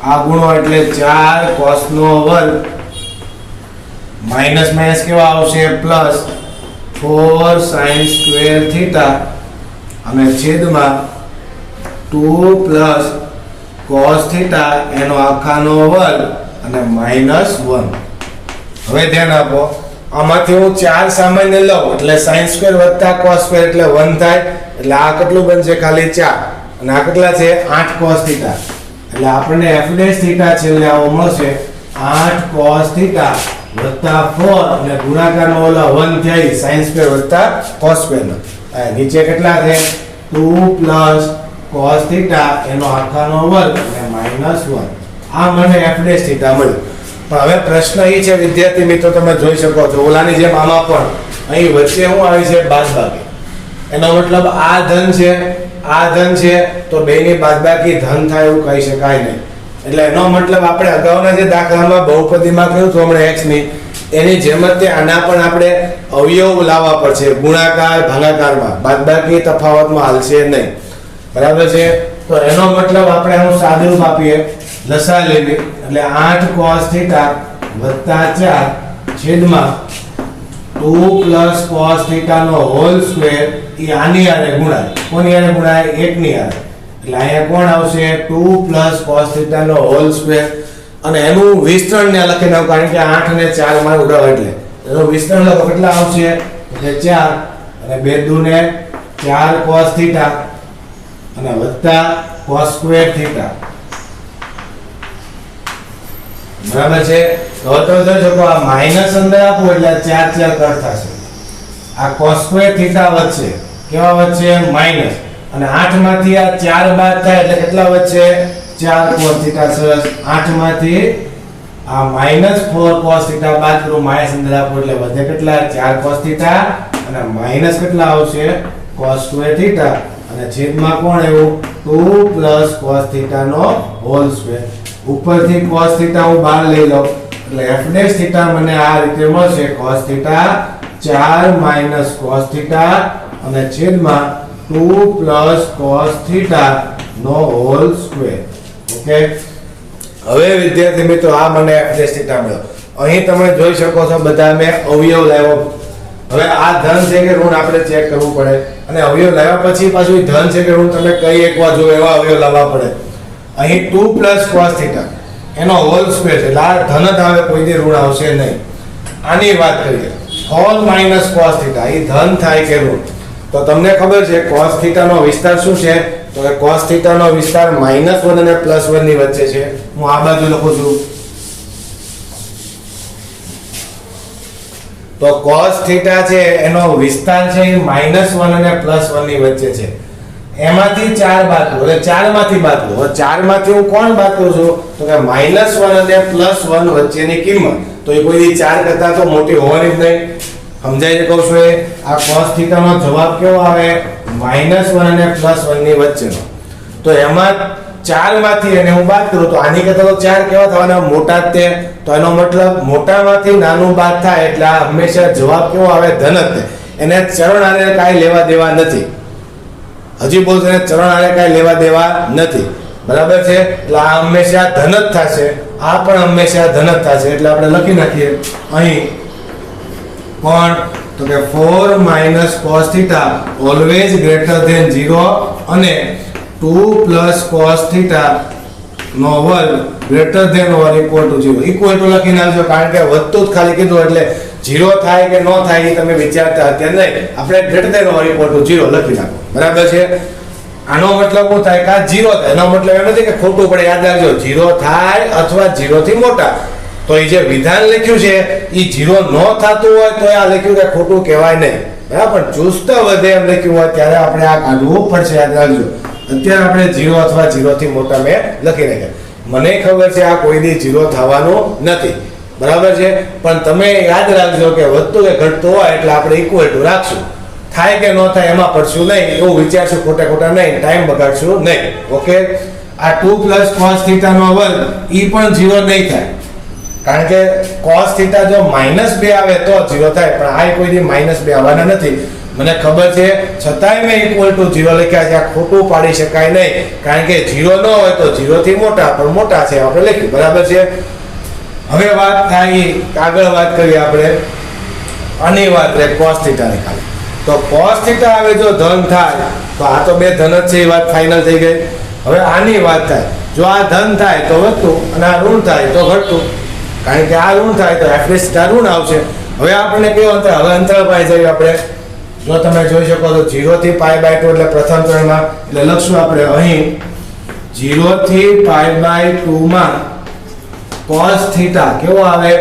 આ ગુણો એટલે 4 cos નો વર્ગ માઈનસ માઈનસ કેવા આવશે પ્લસ 4 sin સ્ક્વેર θ અને છેદમાં 2 plus cos θ એનો આખાનો વર્ગ અને -1 હવે ધ્યાન આપો આમાંથી હું 4 સામાન્ય લઉં એટલે sin સ્ક્વેર વત્તા cos સ્ક્વેર એટલે 1 થાય એટલે આ કેટલું બનશે ખાલી 4 અને આ કેટલા છે 8 cos θ એટલે આપણને f' θ છેલ્લે આવો મળશે 8 cos θ વત્તા 4 અને ગુણાકારનો ઓલા 1 થાય sin સ્ક્વેર વત્તા cos સ્ક્વેર નો નીચે કેટલા છે 2 plus cos θ એનો આખાનો વર્ગ અને -1 આ મને f' θ મળ્યું પણ હવે પ્રશ્ન એ છે વિદ્યાર્થી મિત્રો તમે જોઈ શકો છો ઓલાની જેમ આમાં પણ અહીં વચ્ચે શું આવી છે બાદબાકી એનો મતલબ આ ધન છે તો બેની બાદબાકી ધન થાય એવું કહી શકાય નહીં એટલે એનો મતલબ આપણે અગાઉના જે દાખલામાં બહુપદીમાં કહ્યું હતું હમણાં x ની એની જેમ જ તે આના પણ આપણે અવયવ લાવવા પડશે ગુણાકાર ભાગાકારમાં બાદબાકી તફાવતમાં હાલશે નહીં બરાબર છે તો એનો મતલબ આપણે આનું સાદુરૂપ આપીએ લસા લેવી એટલે 8 cos θ વત્તા 4 છેદમાં 2 plus cos θ નો હોલ સ્ક્વેર એ આની આરે ગુણાય કોની આરે ગુણાય 1 ની આરે એટલે અહીંયા કોણ આવશે 2 plus cos θ નો હોલ સ્ક્વેર અને એનું વિસ્તરણ ને લખી નાખો કારણ કે 8 અને 4 માં ઉડાવ એટલે એનું વિસ્તરણ લખો કેટલા આવશે એટલે 4 અને 2 દુ ને 4 cos θ અને વત્તા cos સ્ક્વેર θ બરાબર છે તો જોઈ શકો આ માઈનસ અંદર આપો એટલે 4 4 કટ થશે આ cos સ્ક્વેર θ વધશે કેવા વધશે માઈનસ અને 8 માંથી આ 4 બાદ થાય એટલે કેટલા વધશે 4 cos θ સરસ 8 માંથી આ -4 cos θ બાદ કરો માઈનસ અંદર આપો એટલે વધે કેટલા 4 cos θ અને માઈનસ કેટલા આવશે cos સ્ક્વેર θ અને છેદમાં કોણ આવ્યું 2 પ્લસ cos થીટા નો હોલ સ્ક્વેર. ઉપરથી cos થીટા હું બહાર લઈ લઉં એટલે f ડેશ થીટા મને આ રીતે મળશે cos theta 4 minus cos theta અને છેદમાં 2 પ્લસ cos થીટા નો હોલ સ્ક્વેર. ઓકે, હવે વિદ્યાર્થી મિત્રો આ મને f ડેશ થીટા મળ્યો. અહીં તમે જોઈ શકો છો બધા મેં અવયવ લાવ્યો. હવે આ ધન છે કે ઋણ આપણે ચેક કરવું પડે અને અવયવ લાવ્યા પછી પાછું ધન છે કે ઋણ તમે કઈ એકવાર જો એવા અવયવ લાવવા પડે. અહીં 2 પ્લસ cos થીટા એનો હોલ સ્ક્વેર છે એટલે આ ધન જ આવે, કોઈ દી ઋણ આવશે નહીં. આની વાત કરીએ હોલ માઈનસ cos થીટા, એ ધન થાય કે ઋણ? તો તમને ખબર છે cos થીટા નો વિસ્તાર શું છે? તો કે cos થીટા નો વિસ્તાર -1 અને +1 ની વચ્ચે છે. હું આ બાજુ લખું છું. તો cos થીટા છે એનો વિસ્તાર છે એ -1 અને +1 ની વચ્ચે છે. એમાંથી 4 બાદ લો એટલે 4 માંથી બાદ લો. હવે 4 માંથી હું કોણ બાદ કરું છું? તો કે -1 અને +1 વચ્ચેની કિંમત તો એ કોઈ 4 કરતા તો મોટી હોવાની જ નહીં. સમજાય છે કહું છું એ? આ cos થીટા નો જવાબ કેવો આવે? -1 અને +1 ની વચ્ચેનો. તો એમાં 4 માંથી એને હું બાદ કરું તો આની કરતા તો 4 કેવા થવાના? મોટા જ તે. તો એનો મતલબ મોટામાંથી નાનું બાદ થાય એટલે આ હંમેશા જવાબ કેવો આવે? ધન જ તે. એને ચરણ આને કાંઈ લેવા દેવા નથી. હજી બોલ એને ચરણ આને કાંઈ લેવા દેવા નથી. બરાબર છે? એટલે આ હંમેશા ધન જ થશે, આ પણ હંમેશા ધન જ થશે. એટલે આપણે લખી નાખીએ અહીં પણ તો કે 4 minus cos theta always greater than 0 અને 2 પ્લસ cos થીટા નો વર્ગ greater than or equal to 0. Equal to લખી નાખજો કારણ કે વધતું જ ખાલી કીધું એટલે 0 થાય કે ન થાય એ તમે વિચારતા અત્યારે નહીં. આપણે greater than or equal to 0 લખી નાખો. બરાબર છે? આનો મતલબ શું થાય? કે 0 થાય. એનો મતલબ એમ નથી કે ખોટું પડે. યાદ રાખજો 0 થાય અથવા 0 થી મોટા. તો એ જે વિધાન લખ્યું છે એ 0 ન થતું હોય તો આ લખ્યું કે ખોટું કહેવાય નહીં. બરાબર? ચુસ્ત વધે એમ લખ્યું હોય ત્યારે આપણે આ કાઢવું પડશે. યાદ રાખજો. અત્યારે આપણે 0 અથવા 0 થી મોટા મેં લખી નાખ્યા. મને ખબર છે આ કોઈ દી 0 થવાનું નથી. બરાબર છે? પણ તમે યાદ રાખજો કે વધતું કે ઘટતું હોય એટલે આપણે ઇક્વલ ટુ રાખશું. થાય કે ન થાય એમાં પડશું નહીં, એવું વિચારશું ખોટા નહીં, ટાઈમ બગાડશું નહીં. ઓકે, આ 2 પ્લસ cos થીટા નો વર્ગ ઈ પણ 0 નહીં થાય કારણ કે cos થીટા જો -2 આવે તો 0 થાય, પણ આ કોઈ દી -2 આવવાના નથી. મને ખબર છે છતાંય મેં ઇક્વલ ટુ 0 લખ્યા છે. આ ખોટું પાડી શકાય નહીં કારણ કે 0 ન હોય તો 0 થી મોટા, પણ મોટા છે આપણે લખ્યું. બરાબર છે? હવે વાત થાય આગળ વાત કરીએ આપણે આની વાત રે cos થીટા ની. ખાલી તો cos થીટા આવે જો ધન થાય તો આ તો બે ધન જ છે, એ વાત ફાઇનલ થઈ ગઈ. હવે આની વાત થાય જો આ ધન થાય તો વધતું અને આ ઋણ થાય તો ઘટતું. કારણ કે આ ઋણ થાય તો f થીટા ઋણ આવશે. હવે આપણને કયો અંતર? હવે અંતરાલ પાસે જઈએ આપણે. જો તમે જોઈ શકો તો 0 થી π/2 એટલે પ્રથમ ચરણમાં એટલે લખશું આપણે અહીં 0 થી π/2 માં cos થીટા કેવો આવે?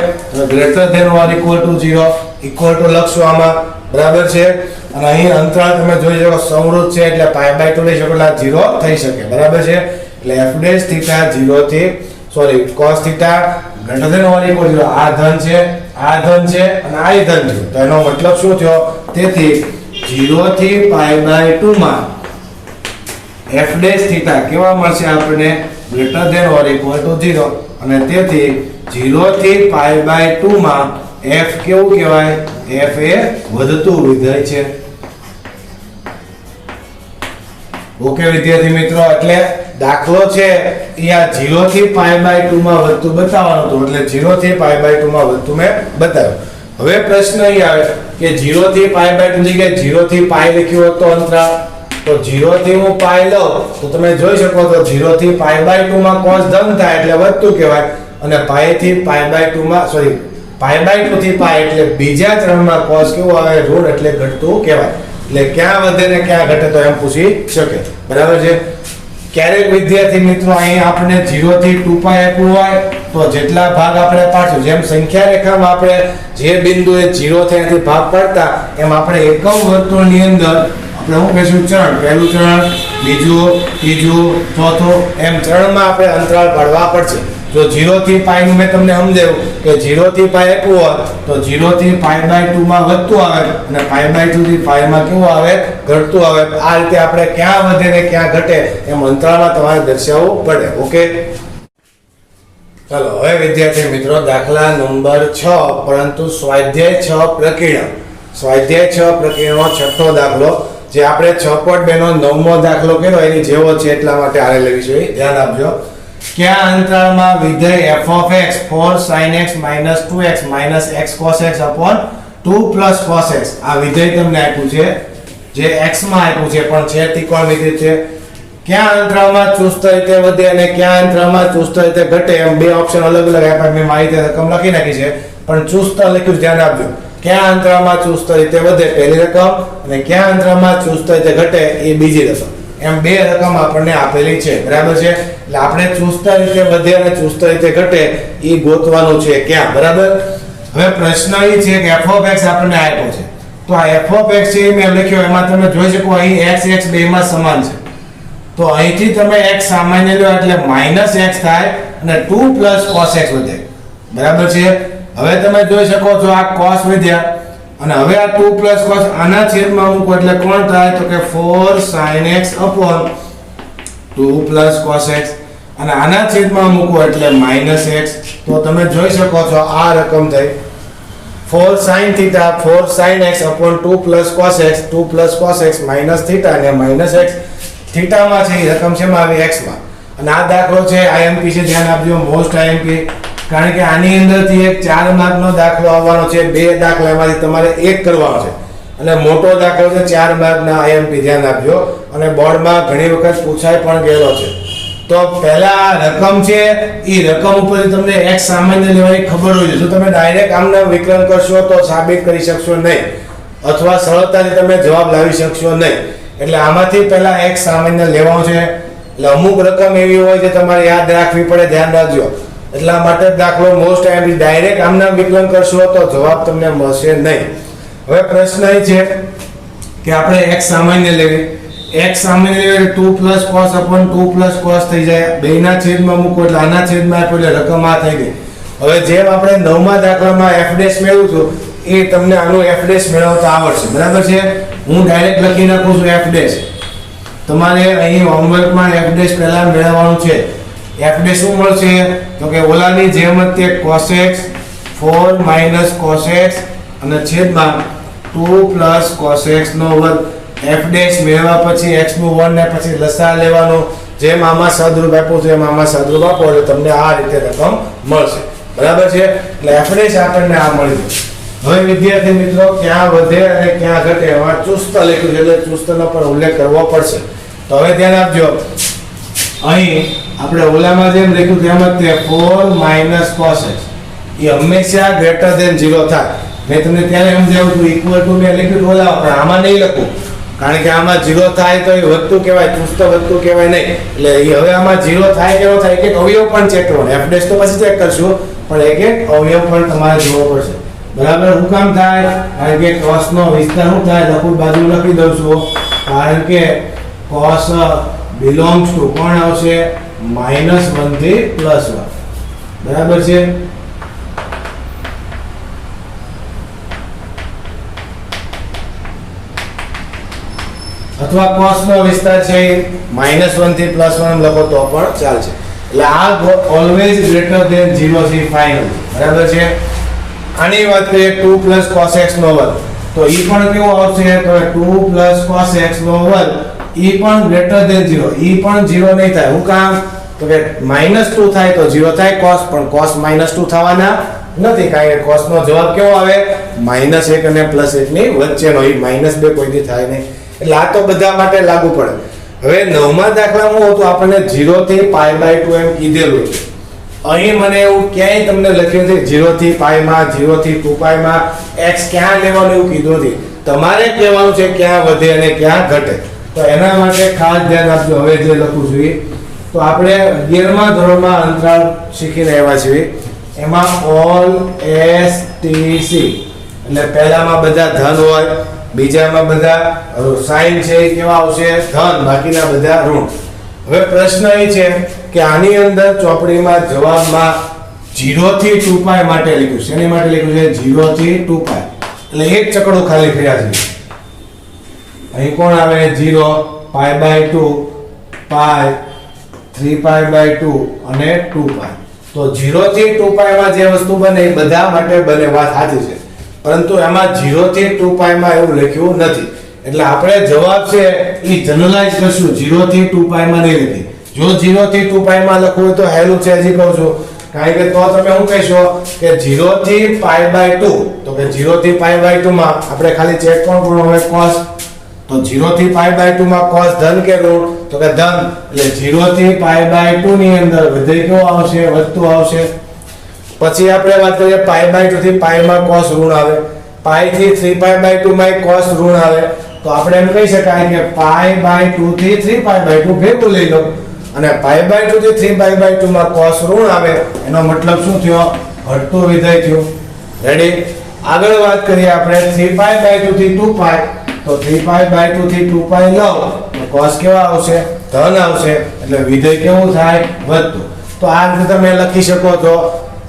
Greater than or equal to 0. Equal to લખશું આમાં. બરાબર છે? અને અહીં અંતરાળ તમે જોઈ શકો સમૃદ્ધ છે એટલે π/2 લઈ શકો એટલે 0 થઈ શકે. બરાબર છે? એટલે f ડેશ થીટા 0 થી cos theta greater than or equal to 0. આ ધન છે, આ ધન છે અને આ ધન છે. તો એનો મતલબ શું થયો? તેથી 0 થી π/2 માં f ડેશ થીટા કેવા મળશે આપણને? Greater than or equal to 0. અને તેથી 0 થી π/2 માં f કેવું કહેવાય? f એ વધતું વિધેય છે. ઓકે વિદ્યાર્થી મિત્રો, એટલે દાખલો છે એ આ 0 થી π/2 માં વધતું બતાવવાનું હતું એટલે 0 થી π/2 માં વધતું મેં બતાવ્યું. હવે પ્રશ્ન અહીં આવે કે 0 થી π/2 ની જગ્યાએ 0 થી π લખ્યું હોત તો અંતરાળ તો 0 થી હું π લઉં તો તમે જોઈ શકો તો 0 થી π/2 માં cos ધન થાય એટલે વધતું કહેવાય અને π થી π/2 માં π/2 થી π એટલે બીજા ચરણમાં cos કેવું આવે? ઋણ એટલે ઘટતું કહેવાય. એટલે ક્યાં વધે ને ક્યાં ઘટે તો એમ પૂછી શકે. બરાબર છે? ક્યારેક વિદ્યાર્થી મિત્રો અહીં આપણે 0 થી 2π આપ્યું હોય તો જેટલા ભાગ આપણે પાડશું, જેમ સંખ્યા રેખામાં આપણે જે બિંદુએ 0 થી ભાગ પાડતા એમ આપણે એકમ વર્તુળની અંદર આપણે શું કહીશું? ચરણ. પહેલું ચરણ, બીજું, ત્રીજું, ચોથું એમ ચરણમાં આપણે અંતરાળ પાડવા પડશે. જો 0 થી પાઈ નું મેં તમને સમજાવ્યું કે 0 થી પાઈ આપ્યું હોય તો 0 થી π/2 માં વધતું આવે અને π/2 થી પાઈ માં કેવું આવે ઘટતું આવે. આ રીતે આપણે ક્યાં વધે ને ક્યાં ઘટે એમ અંતરાલમાં તમારે દર્શાવવું પડે. ઓકે, ચાલો હવે વિદ્યાર્થી મિત્રો દાખલા નંબર 6 પરંતુ સ્વાધ્યાય 6 પ્રકીર્ણ. સ્વાધ્યાય 6 પ્રકીર્ણનો છઠ્ઠો દાખલો જે આપણે 6.2 નો 9મો દાખલો કર્યો એની જેવો છે એટલા માટે આને લેવી જોઈએ. ધ્યાન આપજો. કયા અંતરાલમાં વિધેય f(x) 4sin x - 2x - x cos x upon 2 + cos x આ વિધેય તમને આપ્યું છે જે x માં આપ્યું છે પણ છે ત્રિકોણ વિધેય છે. કયા અંતરાલમાં ચુસ્ત રીતે વધે અને કયા અંતરાલમાં ચુસ્ત રીતે ઘટે એમ બે ઓપ્શન અલગ અલગ આપ્યા. મેં માહિતી રકમ લખી નાખી છે પણ ચુસ્ત લખ્યું ધ્યાન આપજો. કયા અંતરાલમાં ચુસ્ત રીતે વધે પહેલી રકમ અને કયા અંતરાલમાં ચુસ્ત રીતે ઘટે એ બીજી રકમ. એમ બે રકમ આપણને આપેલી છે. બરાબર છે. એટલે આપણે ચુસ્ત રીતે વધે અને ચુસ્ત રીતે ઘટે એ ગોતવાનું છે ક્યાં. બરાબર. હવે પ્રશ્ન એ છે કે f(x) આપણને આપ્યો છે તો આ f(x) છે મેં લખ્યો એમાં તમે જોઈ શકો અહીં x બેમાં સમાન છે તો અહીંથી તમે x સામાન્ય લો એટલે -x થાય અને 2 + cos x વધે. બરાબર છે. હવે તમે જોઈ શકો છો આ cos વધ્યા અને હવે આ 2 + cos આના છેદમાં મૂકો એટલે કોણ થાય તો કે 4sin x upon 2 + cos x અને આના છેદમાં મૂકો એટલે -x. તો તમે જોઈ શકો છો આ રકમ થઈ 4sin θ 4sin x upon 2 + cos x 2 + cos x -θ અને -x થીટામાં છે એ રકમ છે માં આવી x માં. અને આ દાખલો છે IMP છે ધ્યાન આપજો મોસ્ટ IMP કારણ કે આની અંદરથી એક 4 માર્કનો દાખલો આવવાનો છે. બે દાખલામાંથી તમારે એક કરવાનો છે અને મોટો દાખલો છે 4 માર્કના IMP ધ્યાન આપજો અને બોર્ડમાં ઘણી વખત પૂછાય પણ ગયેલો છે. તો પહેલા રકમ છે એ રકમ ઉપર તમને x સામાન્ય લેવાની ખબર હોય જો તમે ડાયરેક્ટ આમના વિકલન કરશો તો સાબિત કરી શકશો નહીં અથવા સરળતાથી તમે જવાબ લાવી શકશો નહીં. એટલે આમાંથી પહેલા x સામાન્ય લેવાનો છે. એટલે અમુક રકમ એવી હોય જે તમારે યાદ રાખવી પડે ધ્યાન રાખજો. એટલા માટે દાખલો મોસ્ટ IMP ડાયરેક્ટ આમના વિકલન કરશો તો જવાબ તમને મળશે નહીં. હવે પ્રશ્ન એ છે કે આપણે x સામાન્ય લેવી. x સામાન્ય લેવી એટલે 2 + cos upon 2 + cos થઈ જાય. બેના છેદમાં મૂકો એટલે આના છેદમાં આપ્યો એટલે રકમ આ થઈ ગઈ. હવે જેમ આપણે 9મા દાખલામાં f' મેળવ્યું હતું એ તમને આનું f' મેળવતા આવડશે. બરાબર છે. હું ડાયરેક્ટ લખી નાખું છું f'. તમારે અહીં હોમવર્કમાં f' પહેલા મેળવવાનું છે. f' શું મળશે તો કે ઓલાની જેમ જ તે cos x 4 - cos x અને છેદમાં 2 + cos x નો વર્ગ. f' મેળવ્યા પછી x નું 1 ને પછી લસા લેવાનો. જેમ આમાં સદરૂપ આપ્યું છે એમ આમાં સદરૂપ આપો એટલે તમને આ રીતે રકમ મળશે. બરાબર છે. એટલે f' આપણને આ મળી જશે. હવે વિદ્યાર્થી મિત્રો ક્યાં વધે અને ક્યાં ઘટે એમાં ચુસ્ત લખ્યું છે એટલે ચુસ્તનો પણ ઉલ્લેખ કરવો પડશે. તો હવે ધ્યાન આપજો અહીં આપણે ઓલામાં જેમ લખ્યું તેમ જ તે 4 - cos x એ હંમેશા ગ્રેટર ધેન 0 થાય. મેં તમને ત્યારે સમજાવ્યું હતું ઇક્વલ ટુ મેં લખ્યું ઓલા પણ આમાં નહીં લખું કારણ કે આમાં 0 થાય તો એ વધતું કહેવાય ચુસ્ત વધતું કહેવાય નહીં. એટલે એ હવે આમાં 0 થાય કેવો થાય એક અવયવ પણ ચેક કરવાનો. f' તો પછી ચેક કરશું પણ એક અવયવ પણ તમારે જોવો પડશે. બરાબર. શું કામ થાય કારણ કે cos નો વિસ્તાર શું થાય લખું બાજુ લખી દઉં છું કારણ કે cos belongs to કોણ આવશે -1 થી +1. બરાબર છે. અથવા cos નો વિસ્તાર છે -1 થી +1 લખો તો પણ ચાલશે. એટલે આ ઓલવેઝ ગ્રેટર ધેન 0 થી ફાઇનલ. બરાબર છે. આની વાત કરીએ 2 + cos x નો વર્ગ તો ઈ પણ કેવો આવશે તો 2 + cos x નો વર્ગ ઈ પણ ગ્રેટર ધેન 0 ઈ પણ 0 નહીં થાય. શું કામ તો કે -2 થાય તો 0 થાય cos પણ cos -2 થવાના નથી કારણ કે cos નો જવાબ કેવો આવે -1 અને +1 ની વચ્ચેનો ઈ -2 કોઈ દી થાય નહીં. એટલે આ તો બધા માટે લાગુ પડે. હવે 9મા દાખલામાં હતું આપણને 0 થી π/2 એમ કીધેલું છે. અહીં મને એવું ક્યાંય તમને લખ્યું છે 0 થી π માં 0 થી 2π માં x ક્યાં લેવાનું એવું કીધું નથી. તમારે કહેવાનું છે ક્યાં વધે અને ક્યાં ઘટે. તો એના માટે ખાસ ધ્યાન આપજો. હવે જે લખું છું તો આપણે 11મા ધોરણમાં અંતરાલ શીખીને આવ્યા છીએ એમાં all s t c એટલે પહેલામાં બધા ધન હોય બીજામાં બધા સાઇન છે કેવા આવશે ધન બાકીના બધા ઋણ. હવે પ્રશ્ન એ છે કે આની અંદર ચોપડીમાં જવાબમાં 0 થી 2π માટે લખ્યું. શેની માટે લખ્યું છે? 0 થી 2π. એટલે એક ચકડું ખાલી કર્યા છે. અહીં કોણ આવે? 0, π/2, π, 3π/2 અને 2π. તો 0 થી 2π માં જે વસ્તુ બને એ બધા માટે બને, વાત સાચી છે. પરંતુ એમાં 0 થી 2π માં એવું લખ્યું નથી. એટલે આપણે જવાબ છે એ જનરલાઈઝ કરશું, 0 થી 2π માં નહીં લખી. જો 0 થી 2π માં લખવું હોય તો હેલું છે, હજી કહું છું. કારણ કે તો તમે શું કહેશો કે 0 થી π/2, તો કે 0 થી π/2 માં આપણે ખાલી ચેક કોણ કરવું હોય? cos. તો 0 થી π/2 માં cos ધન કે ઋણ? તો કે ધન. એટલે 0 થી π/2 ની અંદર વિધેય કેવો આવશે? વધતું આવશે. પછી આપણે વાત કરીએ π/2 થી π માં cos ઋણ આવે, π થી 3π/2 માં cos ઋણ આવે. તો આપણે એમ કહી શકાય કે π/2 થી 3π/2 ભેગું લઈ લો અને π/2 થી 3π/2 માં cos ઋણ આવે. એનો મતલબ શું થયો? ઘટતું વિધેય થયું. રેડી? આગળ વાત કરીએ આપણે 3π/2 થી 2π. તો 3π/2 થી 2π લો તો cos કેવા આવશે? ધન આવશે. એટલે વિધેય કેવું થાય? વધતું. તો આ રીતે તમે લખી શકો છો,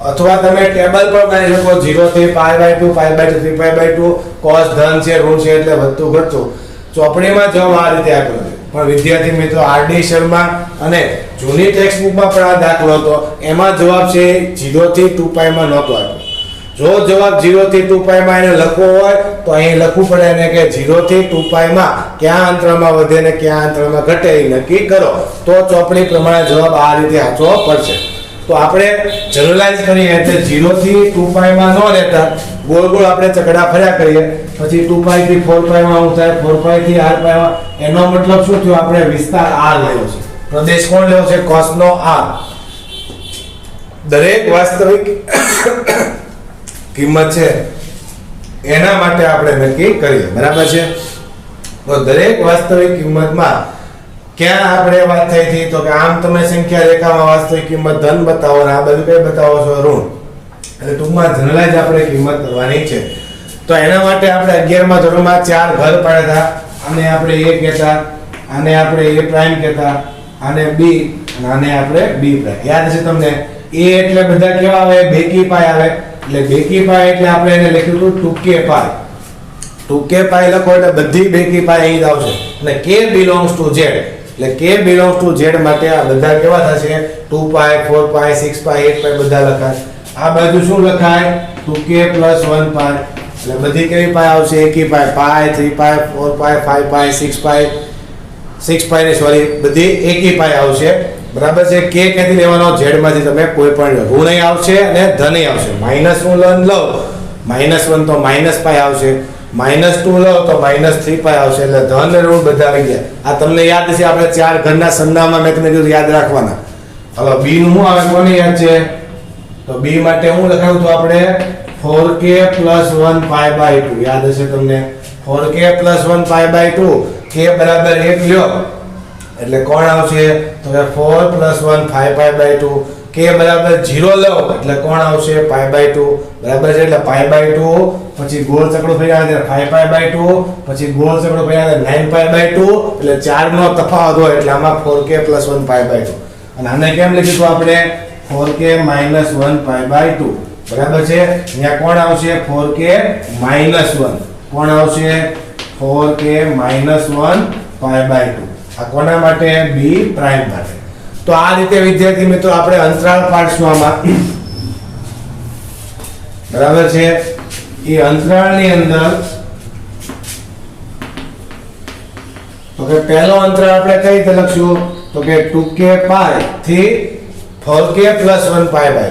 અથવા તમે ટેબલ પર બનાવી શકો 0 થી π/2, π/2, 3π/2, cos ધન છે, ઋણ છે એટલે વધતું ઘટતું. ચોપડીમાં જવાબ આ રીતે આપ્યો છે. પણ વિદ્યાર્થી મિત્રો આર.ડી. શર્મા અને જૂની ટેક્સ્ટ બુકમાં પણ આ દાખલો હતો, એમાં જવાબ છે 0 થી 2π માં નહોતો આપ્યો. જો જવાબ 0 થી 2π માં એને લખવો હોય તો અહીં લખવું પડે એને કે 0 થી 2π માં કયા અંતરાલમાં વધે ને કયા અંતરાલમાં ઘટે એ નક્કી કરો. તો ચોપડી પ્રમાણે જવાબ આ રીતે સાચો પડશે. તો આપણે જનરલાઈઝ કરીએ એટલે 0 થી 2π માં ન રહેતા ગોળ ગોળ આપણે ચકડા ફર્યા કરીએ. પછી 2π થી 4π માં શું થાય? 4π થી rπ માં. એનો મતલબ શું થયો? આપણે વિસ્તાર r લેવો છે, પ્રદેશ કોણ લેવો છે? cos નો r. દરેક વાસ્તવિક કિંમત છે એના માટે આપણે નક્કી કરીએ. બરાબર છે? તો દરેક વાસ્તવિક કિંમતમાં ક્યાં આપણે વાત થઈ હતી? તો કે આમ તમે સંખ્યા રેખામાં વાસ્તવિક કિંમત ધન બતાવો અને આ બધું કઈ બતાવો છો? ઋણ. એટલે ટૂંકમાં જનરલાઈઝ આપણે કિંમત કરવાની છે. તો એના માટે આપણે 11મા ધોરણમાં 4 ઘર પાડ્યા હતા. આને આપણે a કહેતા, આને આપણે a પ્રાઇમ કહેતા, આને b અને આને આપણે b પ્રાઇમ. યાદ છે તમને? a એટલે બધા કેવા આવે? બેકી પાય આવે. એટલે બેકી પાય એટલે આપણે એને લખ્યું હતું 2k પાય. 2k પાય લખો એટલે બધી બેકી પાય અહીં જ આવશે. અને k belongs to z. એટલે k belongs to z માટે આ બધા કેવા થશે? 2π, 4π, 6π, 8π બધા લખાય. આ બાજુ શું લખાય? 2k + 1π. એટલે બધી કેવી પાય આવશે? એકી પાય. π, 3π, 4π, 5π, 6π ને સોરી બધી એકી પાય આવશે. બરાબર છે? k ક્યાંથી લેવાનો? z માંથી તમે કોઈ પણ ઋણ આવશે અને ધન આવશે. -1 લો -1 તો -π આવશે, -2 લો તો -3π આવશે. એટલે ધન અને ઋણ બધા આવી ગયા. આ તમને યાદ છે? આપણે 4 ઘરના સંદામાં મેં તમને કીધું યાદ રાખવાના. હવે b નું શું આવે? કોને યાદ છે? તો b માટે હું લખાવું તો આપણે 4k + 1π/2. યાદ હશે તમને? 4k + 1π/2. k બરાબર 1 લ્યો એટલે કોણ આવશે? તો કે 4 + 1 5π/2. k બરાબર 0 લો એટલે કોણ આવશે? π/2. બરાબર છે? એટલે π/2 પછી ગોળ ચક્રો ફરી આવે 5π/2 પછી ગોળ ચક્રો ફરી આવે 9π/2. એટલે 4 નો તફાવત હોય એટલે આમાં 4k + 1π/2. અને આને કેમ લખ્યું તો આપણે? 4k - 1π/2. બરાબર છે? અહીંયા કોણ આવશે? 4k - 1. કોણ આવશે? 4k - 1π/2. આ કોના માટે? b પ્રાઇમ માટે. તો આ રીતે વિદ્યાર્થી મિત્રો આપણે અંતરાલ પાડશું આમાં. બરાબર છે? એ અંતરાળની અંદર તો કે પહેલો અંતરાળ આપણે કઈ રીતે લખશું? તો કે 2k π થી 4k + 1π/2.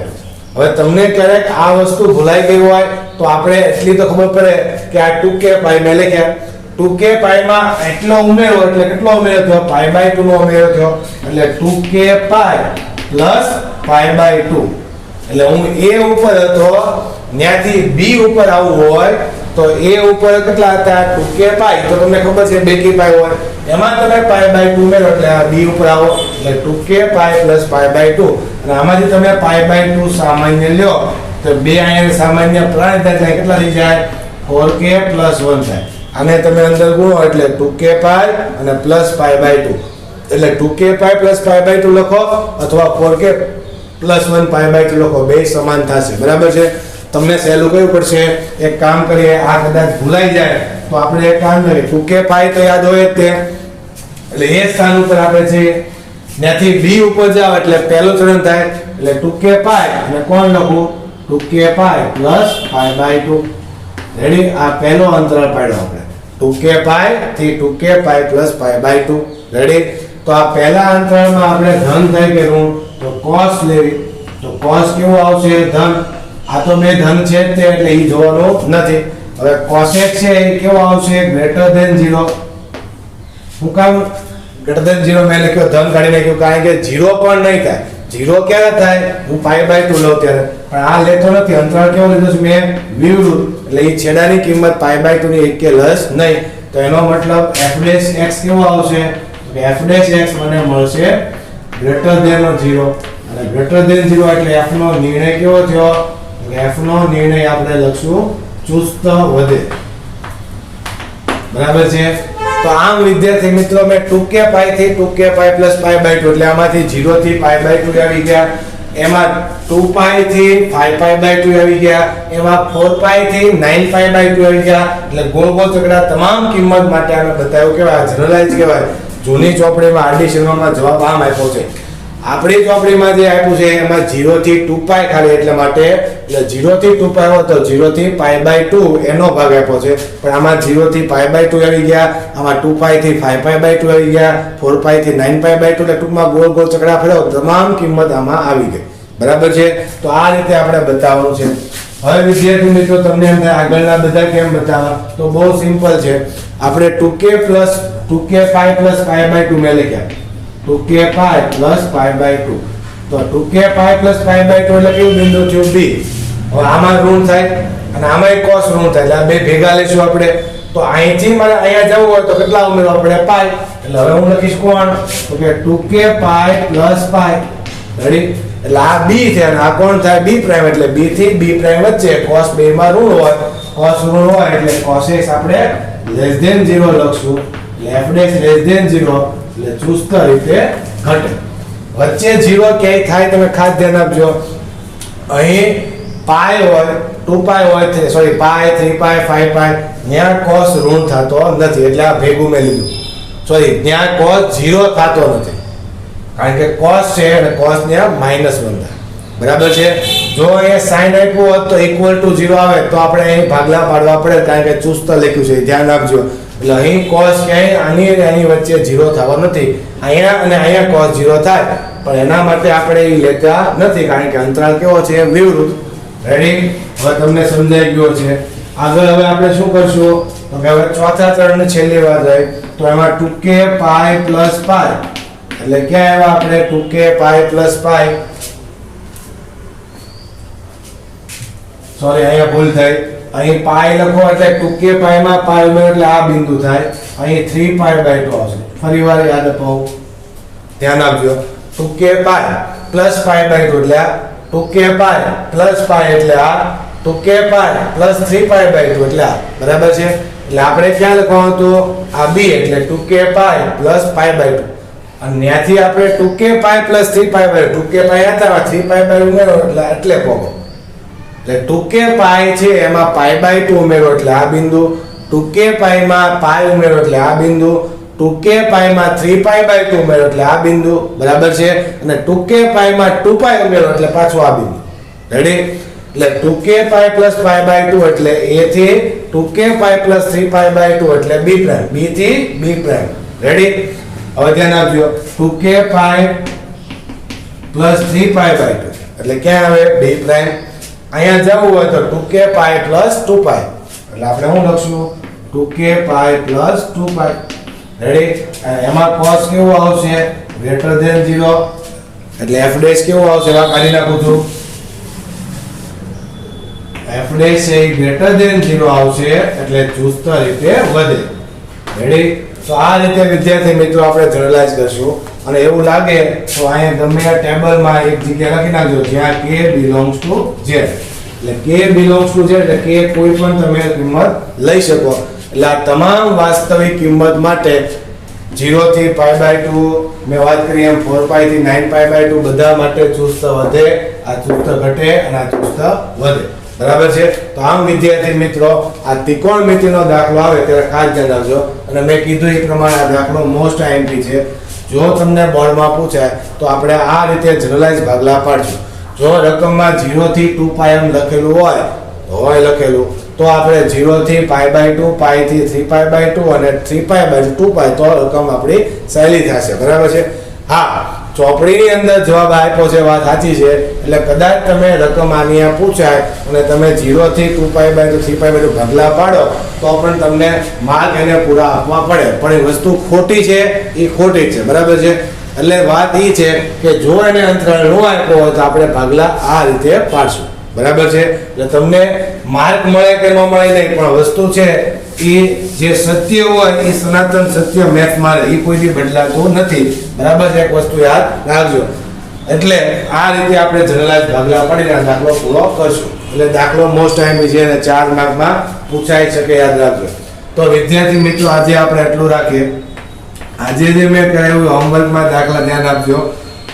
હવે તમને ક્યારેક આ વસ્તુ ભૂલાઈ ગઈ હોય તો આપણે એટલી તો ખબર પડે કે આ 2k π મેં લખ્યા. 2k π માં એટલો ઉમેરો એટલે કેટલો ઉમેરો થયો? π/2 નો ઉમેરો થયો. એટલે 2k π + π/2. એટલે હું a ઉપર હતો ત્યાંથી b ઉપર આવવું હોય તો a ઉપર કેટલા હતા? 2k π. તો તમને ખબર છે બેકી પાય હોય એમાં તમે π/2 ઉમેરો એટલે આ b ઉપર આવો એટલે 2k π + π/2. અને આમાંથી તમે π/2 સામાન્ય લ્યો તો બે અહીંયા સામાન્ય પ્રાણ થાય કેટલા થઈ જાય? 4k + 1 થાય. આને તમે અંદર ગુણો એટલે 2k π અને + π/2. એટલે 2k pi plus pi by 2 લખો અથવા 4k પ્લસ 1 પાઈ બાય 2 લખો, બે સમાન થશે. બરાબર છે. તમને સહેલું કયું પડશે? એક કામ કરીએ, આ કદાચ ભૂલાઈ જાય તો આપણે એક કામ કરીએ, 2k પાઈ તો યાદ હોય જ તે, એટલે એ સ્થાન ઉપર આપણે છે ત્યાંથી b ઉપર જાવ એટલે પહેલું ચરણ થાય એટલે 2k પાઈ અને કોણ લખું 2k pi plus pi by 2. Ready? આ પહેલો અંતરાલ પાડ્યો આપણે 2k પાઈ થી 2k pi plus pi by 2. Ready? તો આ પહેલા અંતરાલમાં આપણે ધન થાય કે ઋણ, તો cos લેવી, તો cos કેવું આવશે? ધન. આ તો બે ધન છે જ તે એટલે ઈ જોવાનું નથી. હવે cosec છે એ કેવો આવશે? Greater than 0. હું કામ ગ્રેટર ધેન 0 મેં લખ્યો, ધન કાઢી નાખ્યું, કારણ કે 0 પણ નહીં થાય. 0 ક્યારે થાય? હું પાઈ બાય 2 લઉં ત્યારે. પણ આ લેતો નથી, અંતરાળ કેવો લીધો છે મેં? વિવૃત. એટલે એ છેડાની કિંમત પાઈ બાય 2 ની એક કે લસ નહીં. તો એનો મતલબ f' કેવો આવશે? તો f' મને મળશે ગ્રેટર ધેન 0. અને ગ્રેટર ધેન 0 એટલે f નો નિર્ણય કેવો થયો? f નો નિર્ણય આપણે લખશું ચુસ્ત વધે. બરાબર છે. તો આમ વિદ્યાર્થી મિત્રો મેં 2k પાઈ થી 2k pi plus pi by 2 એટલે આમાંથી 0 થી પાઈ બાય 2 આવી ગયા, એમાં 2 પાઈ થી 5 પાઈ બાય 2 આવી ગયા, એમાં 4 પાઈ થી 9 પાઈ બાય 2 આવી ગયા. એટલે ગોળ ગોળ ચકડા તમામ કિંમત માટે આને બતાવ્યું કેવાય જનરલાઈઝ કહેવાય. જૂની ચોપડીમાં આરડી શર્મામાં જવાબ આમ આપ્યો છે. આપણી ચોપડીમાં જે આપ્યું છે એમાં 0 થી 2 પાઈ ખાલી, એટલે માટે એટલે 0 થી 2 પાઈ હોય તો 0 થી પાઈ બાય 2 એનો ભાગ આપ્યો છે. પણ આમાં 0 થી પાઈ બાય 2 આવી ગયા, આમાં 2 પાઈ થી 5 પાઈ બાય 2 આવી ગયા, 4 પાઈ થી 9 પાઈ બાય 2, એટલે ટૂંકમાં ગોળ ગોળ ચકડા ફેરવો તમામ કિંમત આમાં આવી ગઈ. બરાબર છે. તો આ રીતે આપણે બતાવવાનું છે. હવે વિદ્યાર્થી મિત્રો તમને એમ થાય આગળના બધા કેમ બતાવવા? તો બહુ સિમ્પલ છે. આપણે 2k pi plus pi by 2 મેં લખ્યા, 2k pi plus pi by 2. તો 2k pi plus pi by 2 એટલે કેવું બિંદુ થયું? B. હવે આમાં ઋણ થાય અને આમાં cos ઋણ થાય, એટલે આ બે ભેગા લેશું આપણે. તો અહીંથી મારે અહીંયા જવું હોય તો કેટલા ઉમેરવા પડે? પાઈ. એટલે હવે હું લખીશ કોણ? તો કે 2k પાઈ પ્લસ પાઈ. રેડી? એટલે આ b છે અને આ કોણ થાય? b prime. એટલે b થી b પ્રાઇમ વચ્ચે cos બે માં ઋણ હોય, cos ઋણ હોય એટલે cos x આપણે લેસ ધેન 0 લખશું. એટલે f' લેસ ધેન 0 એટલે ચુસ્ત રીતે ઘટે. વચ્ચે 0 ક્યાંય થાય તમે ખાસ ધ્યાન આપજો. અહીં પાઈ હોય, 2 પાઈ હોય, સોરી પાઈ, 3 પાઈ, 5 પાઈ, ત્યાં cos ઋણ થતો નથી, એટલે આ ભેગું મેં લીધું. સોરી, ત્યાં cos 0 થતો નથી, કારણ કે cos છે અને cos ત્યાં -1 થાય. બરાબર છે. જો એ sin આપ્યું હોત તો ઇક્વલ ટુ 0 આવે તો આપણે અહીં ભાગલા પાડવા પડે, કારણ કે ચુસ્ત લખ્યું છે, ધ્યાન આપજો. એટલે અહીં cos ક્યાંય આની અને આની વચ્ચે 0 થવા નથી. અહીંયા અને અહીંયા cos 0 થાય, પણ એના માટે આપણે એ લેતા નથી, કારણ કે અંતરાલ કેવો છે? વિવૃત. રેડી? હવે તમને સમજાઈ ગયો છે. આગળ હવે આપણે શું કરશું? તો કે હવે ચોથા ચરણની છેલ્લી વાત હોય તો એમાં 2k પાઈ પ્લસ પાઈ એટલે ક્યાં આવ્યા આપણે? 2k પાઈ પ્લસ પાઈ, સોરી અહીંયા ભૂલ થઈ. અહીં પાઈ લખો એટલે 2k પાઈ માં પાઈ ઉમેરો એટલે આ બિંદુ થાય. અહીં 3 પાઈ બાય 2 આવશે. ફરીવાર યાદ અપાવું, ધ્યાન આપજો. 2k pi plus pi by 2 એટલે આ 2k પાઈ પ્લસ પાઈ એટલે આ 2k pi plus 3 pi by 2 એટલે આ. બરાબર છે. એટલે આપણે ક્યાં લખવાનું હતું? આ b એટલે 2k pi plus pi by 2 અને ત્યાંથી આપણે 2k pi plus 3 pi by 2k પાઈ હતા 3 પાઈ બાય ઉમેરો એટલે પોગો. એટલે 2k પાઈ છે એમાં પાઈ બાય 2 ઉમેરો એટલે આ બિંદુ, 2k પાઈ માં પાઈ ઉમેરો એટલે આ બિંદુ, 2k પાઈ માં 3 પાઈ બાય 2 ઉમેરો એટલે આ બિંદુ. બરાબર છે. અને 2k પાઈ માં 2 પાઈ ઉમેરો એટલે પાછું આ બિંદુ. રેડી? એટલે 2k pi plus pi by 2 એટલે a થી 2k pi plus 3 pi by 2 એટલે b પ્રાઇમ, b થી b પ્રાઇમ. રેડી? હવે ધ્યાન આપજો. 2k pi plus 3 pi by 2 એટલે ક્યાં આવે? b prime. અહીંયા જવું હોય તો 2k પાઈ પ્લસ 2 પાઈ એટલે આપણે શું લખશું? 2k પાઈ પ્લસ 2 પાઈ. રેડી? એમાં cos કેવું આવશે? ગ્રેટર ધેન 0 એટલે f' કેવું આવશે? આ કાઢી નાખું છું. f' એ ગ્રેટર ધેન 0 આવશે એટલે ચુસ્ત રીતે વધે. રેડી? તો આ રીતે વિદ્યાર્થી મિત્રો આપણે જનરલાઈઝ કરશું. અને એવું લાગે તો અહીંયા ગમે આ ટેબલમાં એક જગ્યા લખી નાખજો જ્યાં k belongs to z. એટલે k belongs to z એટલે k કોઈ પણ તમે કિંમત લઈ શકો. એટલે આ તમામ વાસ્તવિક કિંમત માટે 0 થી π/2 મેં વાત કરી એમ 4π થી 9π/2 બધા માટે ચુસ્ત વધે, આ ચુસ્ત ઘટે અને આ ચુસ્ત વધે. બરાબર છે. તો આમ વિદ્યાર્થી મિત્રો આ ત્રિકોણમિતિનો દાખલો આવે ત્યારે ખાસ ધ્યાન રાખજો. અને મેં કીધું એ પ્રમાણે આ દાખલો મોસ્ટ આઈએમપી છે. જો તમને બોર્ડમાં પૂછાય તો આપણે આ રીતે જનરલાઈઝ ભાગલા પાડશું. જો રકમમાં 0 થી 2π એમ લખેલું હોય લખેલું તો આપણે 0 થી π/2 π થી 3π/2 અને 3π/2π તો રકમ આપણી સહેલી થશે. બરાબર છે. હા, ચોપડીની અંદર જવાબ આપ્યો છે, વાત સાચી છે. એટલે કદાચ તમે રકમ આની આ પૂછાય અને તમે 0 થી 2π/2 3π/2 ભાગલા પાડો તો પણ તમને માર્ક એને પૂરા આપવા પડે. પણ એ વસ્તુ ખોટી છે, એ ખોટી છે. બરાબર છે. એટલે વાત એ છે કે જો એને અંતરાલ ન આપ્યો હોય તો આપણે ભાગલા આ રીતે પાડશું. બરાબર છે. એટલે તમને માર્ક મળે કે ન મળે નહીં, પણ વસ્તુ છે એ જે સત્ય હોય એ સનાતન સત્ય મેથમાં એ કોઈ બદલાતું નથી. બરાબર છે. એક વસ્તુ યાદ રાખજો. એટલે આ રીતે આપણે જનરલાઈઝ ભાગલા પાડીને દાખલો પૂરો કરશું. એટલે દાખલો મોસ્ટ ટાઈમ છે અને 4 માર્કમાં પૂછાઈ શકે, યાદ રાખજો. તો વિદ્યાર્થી મિત્રો આજે આપણે એટલું રાખીએ. આજે જે મેં કહ્યું હોમવર્કમાં દાખલા ધ્યાન આપજો.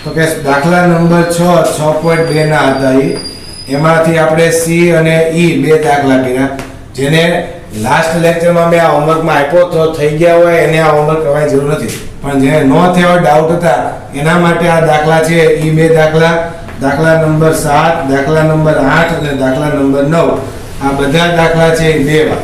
તો કે દાખલા નંબર 6.2 ના હતા એમાંથી આપણે સી અને ઈ બે દાખલા કર્યા, જેને લાસ્ટ લેક્ચરમાં મેં આ હોમવર્કમાં આપ્યો તો થઈ ગયા હોય એને આ હોમવર્ક કરવાની જરૂર નથી. પણ જેને ન થયા હોય, ડાઉટ હતા, એના માટે આ દાખલા છે. ઈ બે દાખલા, દાખલા નંબર 7, દાખલા નંબર 8 અને દાખલા નંબર 9, આ બધા દાખલા છે 2 વાર.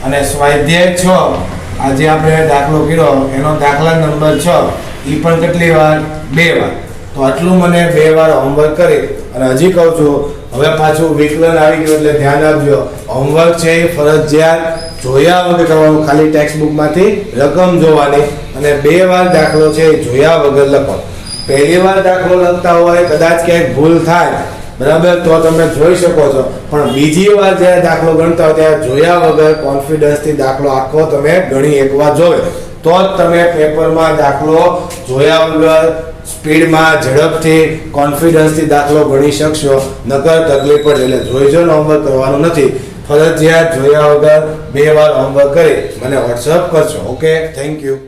અને સ્વાધ્યાય 6 આજે આપણે દાખલો કર્યો એનો દાખલા નંબર 6 ઈ પણ કેટલી વાર? 2 વાર. તો આટલું મને 2 વાર હોમવર્ક કરી અને હજી કહું છું હવે પાછું વિકલન આવી ગયું એટલે ધ્યાન આપજો. હોમવર્ક છે એ ફરજિયાત જોયા વગર કરવાનું, ખાલી ટેક્સ્ટ બુકમાંથી રકમ જોવાની અને 2 વાર દાખલો છે એ જોયા વગર લખો. પહેલી વાર દાખલો લખતા હોય કદાચ ક્યાંક ભૂલ થાય, બરાબર, તો તમે જોઈ શકો છો. પણ બીજી વાર જ્યારે દાખલો ગણતા હોય ત્યારે જોયા વગર કોન્ફિડન્સથી દાખલો આખો તમે ગણી એકવાર જોવે તો જ તમે પેપરમાં દાખલો જોયા વગર સ્પીડમાં ઝડપથી કોન્ફિડન્સથી દાખલો ગણી શકશો. નકર તકલીફ પડે. એટલે જોઈજો ને હોમવર્ક કરવાનું નથી, ફરજિયાત જોયા વગર 2 વાર હોમવર્ક કરી મને વોટ્સઅપ કરશો. Okay, thank you.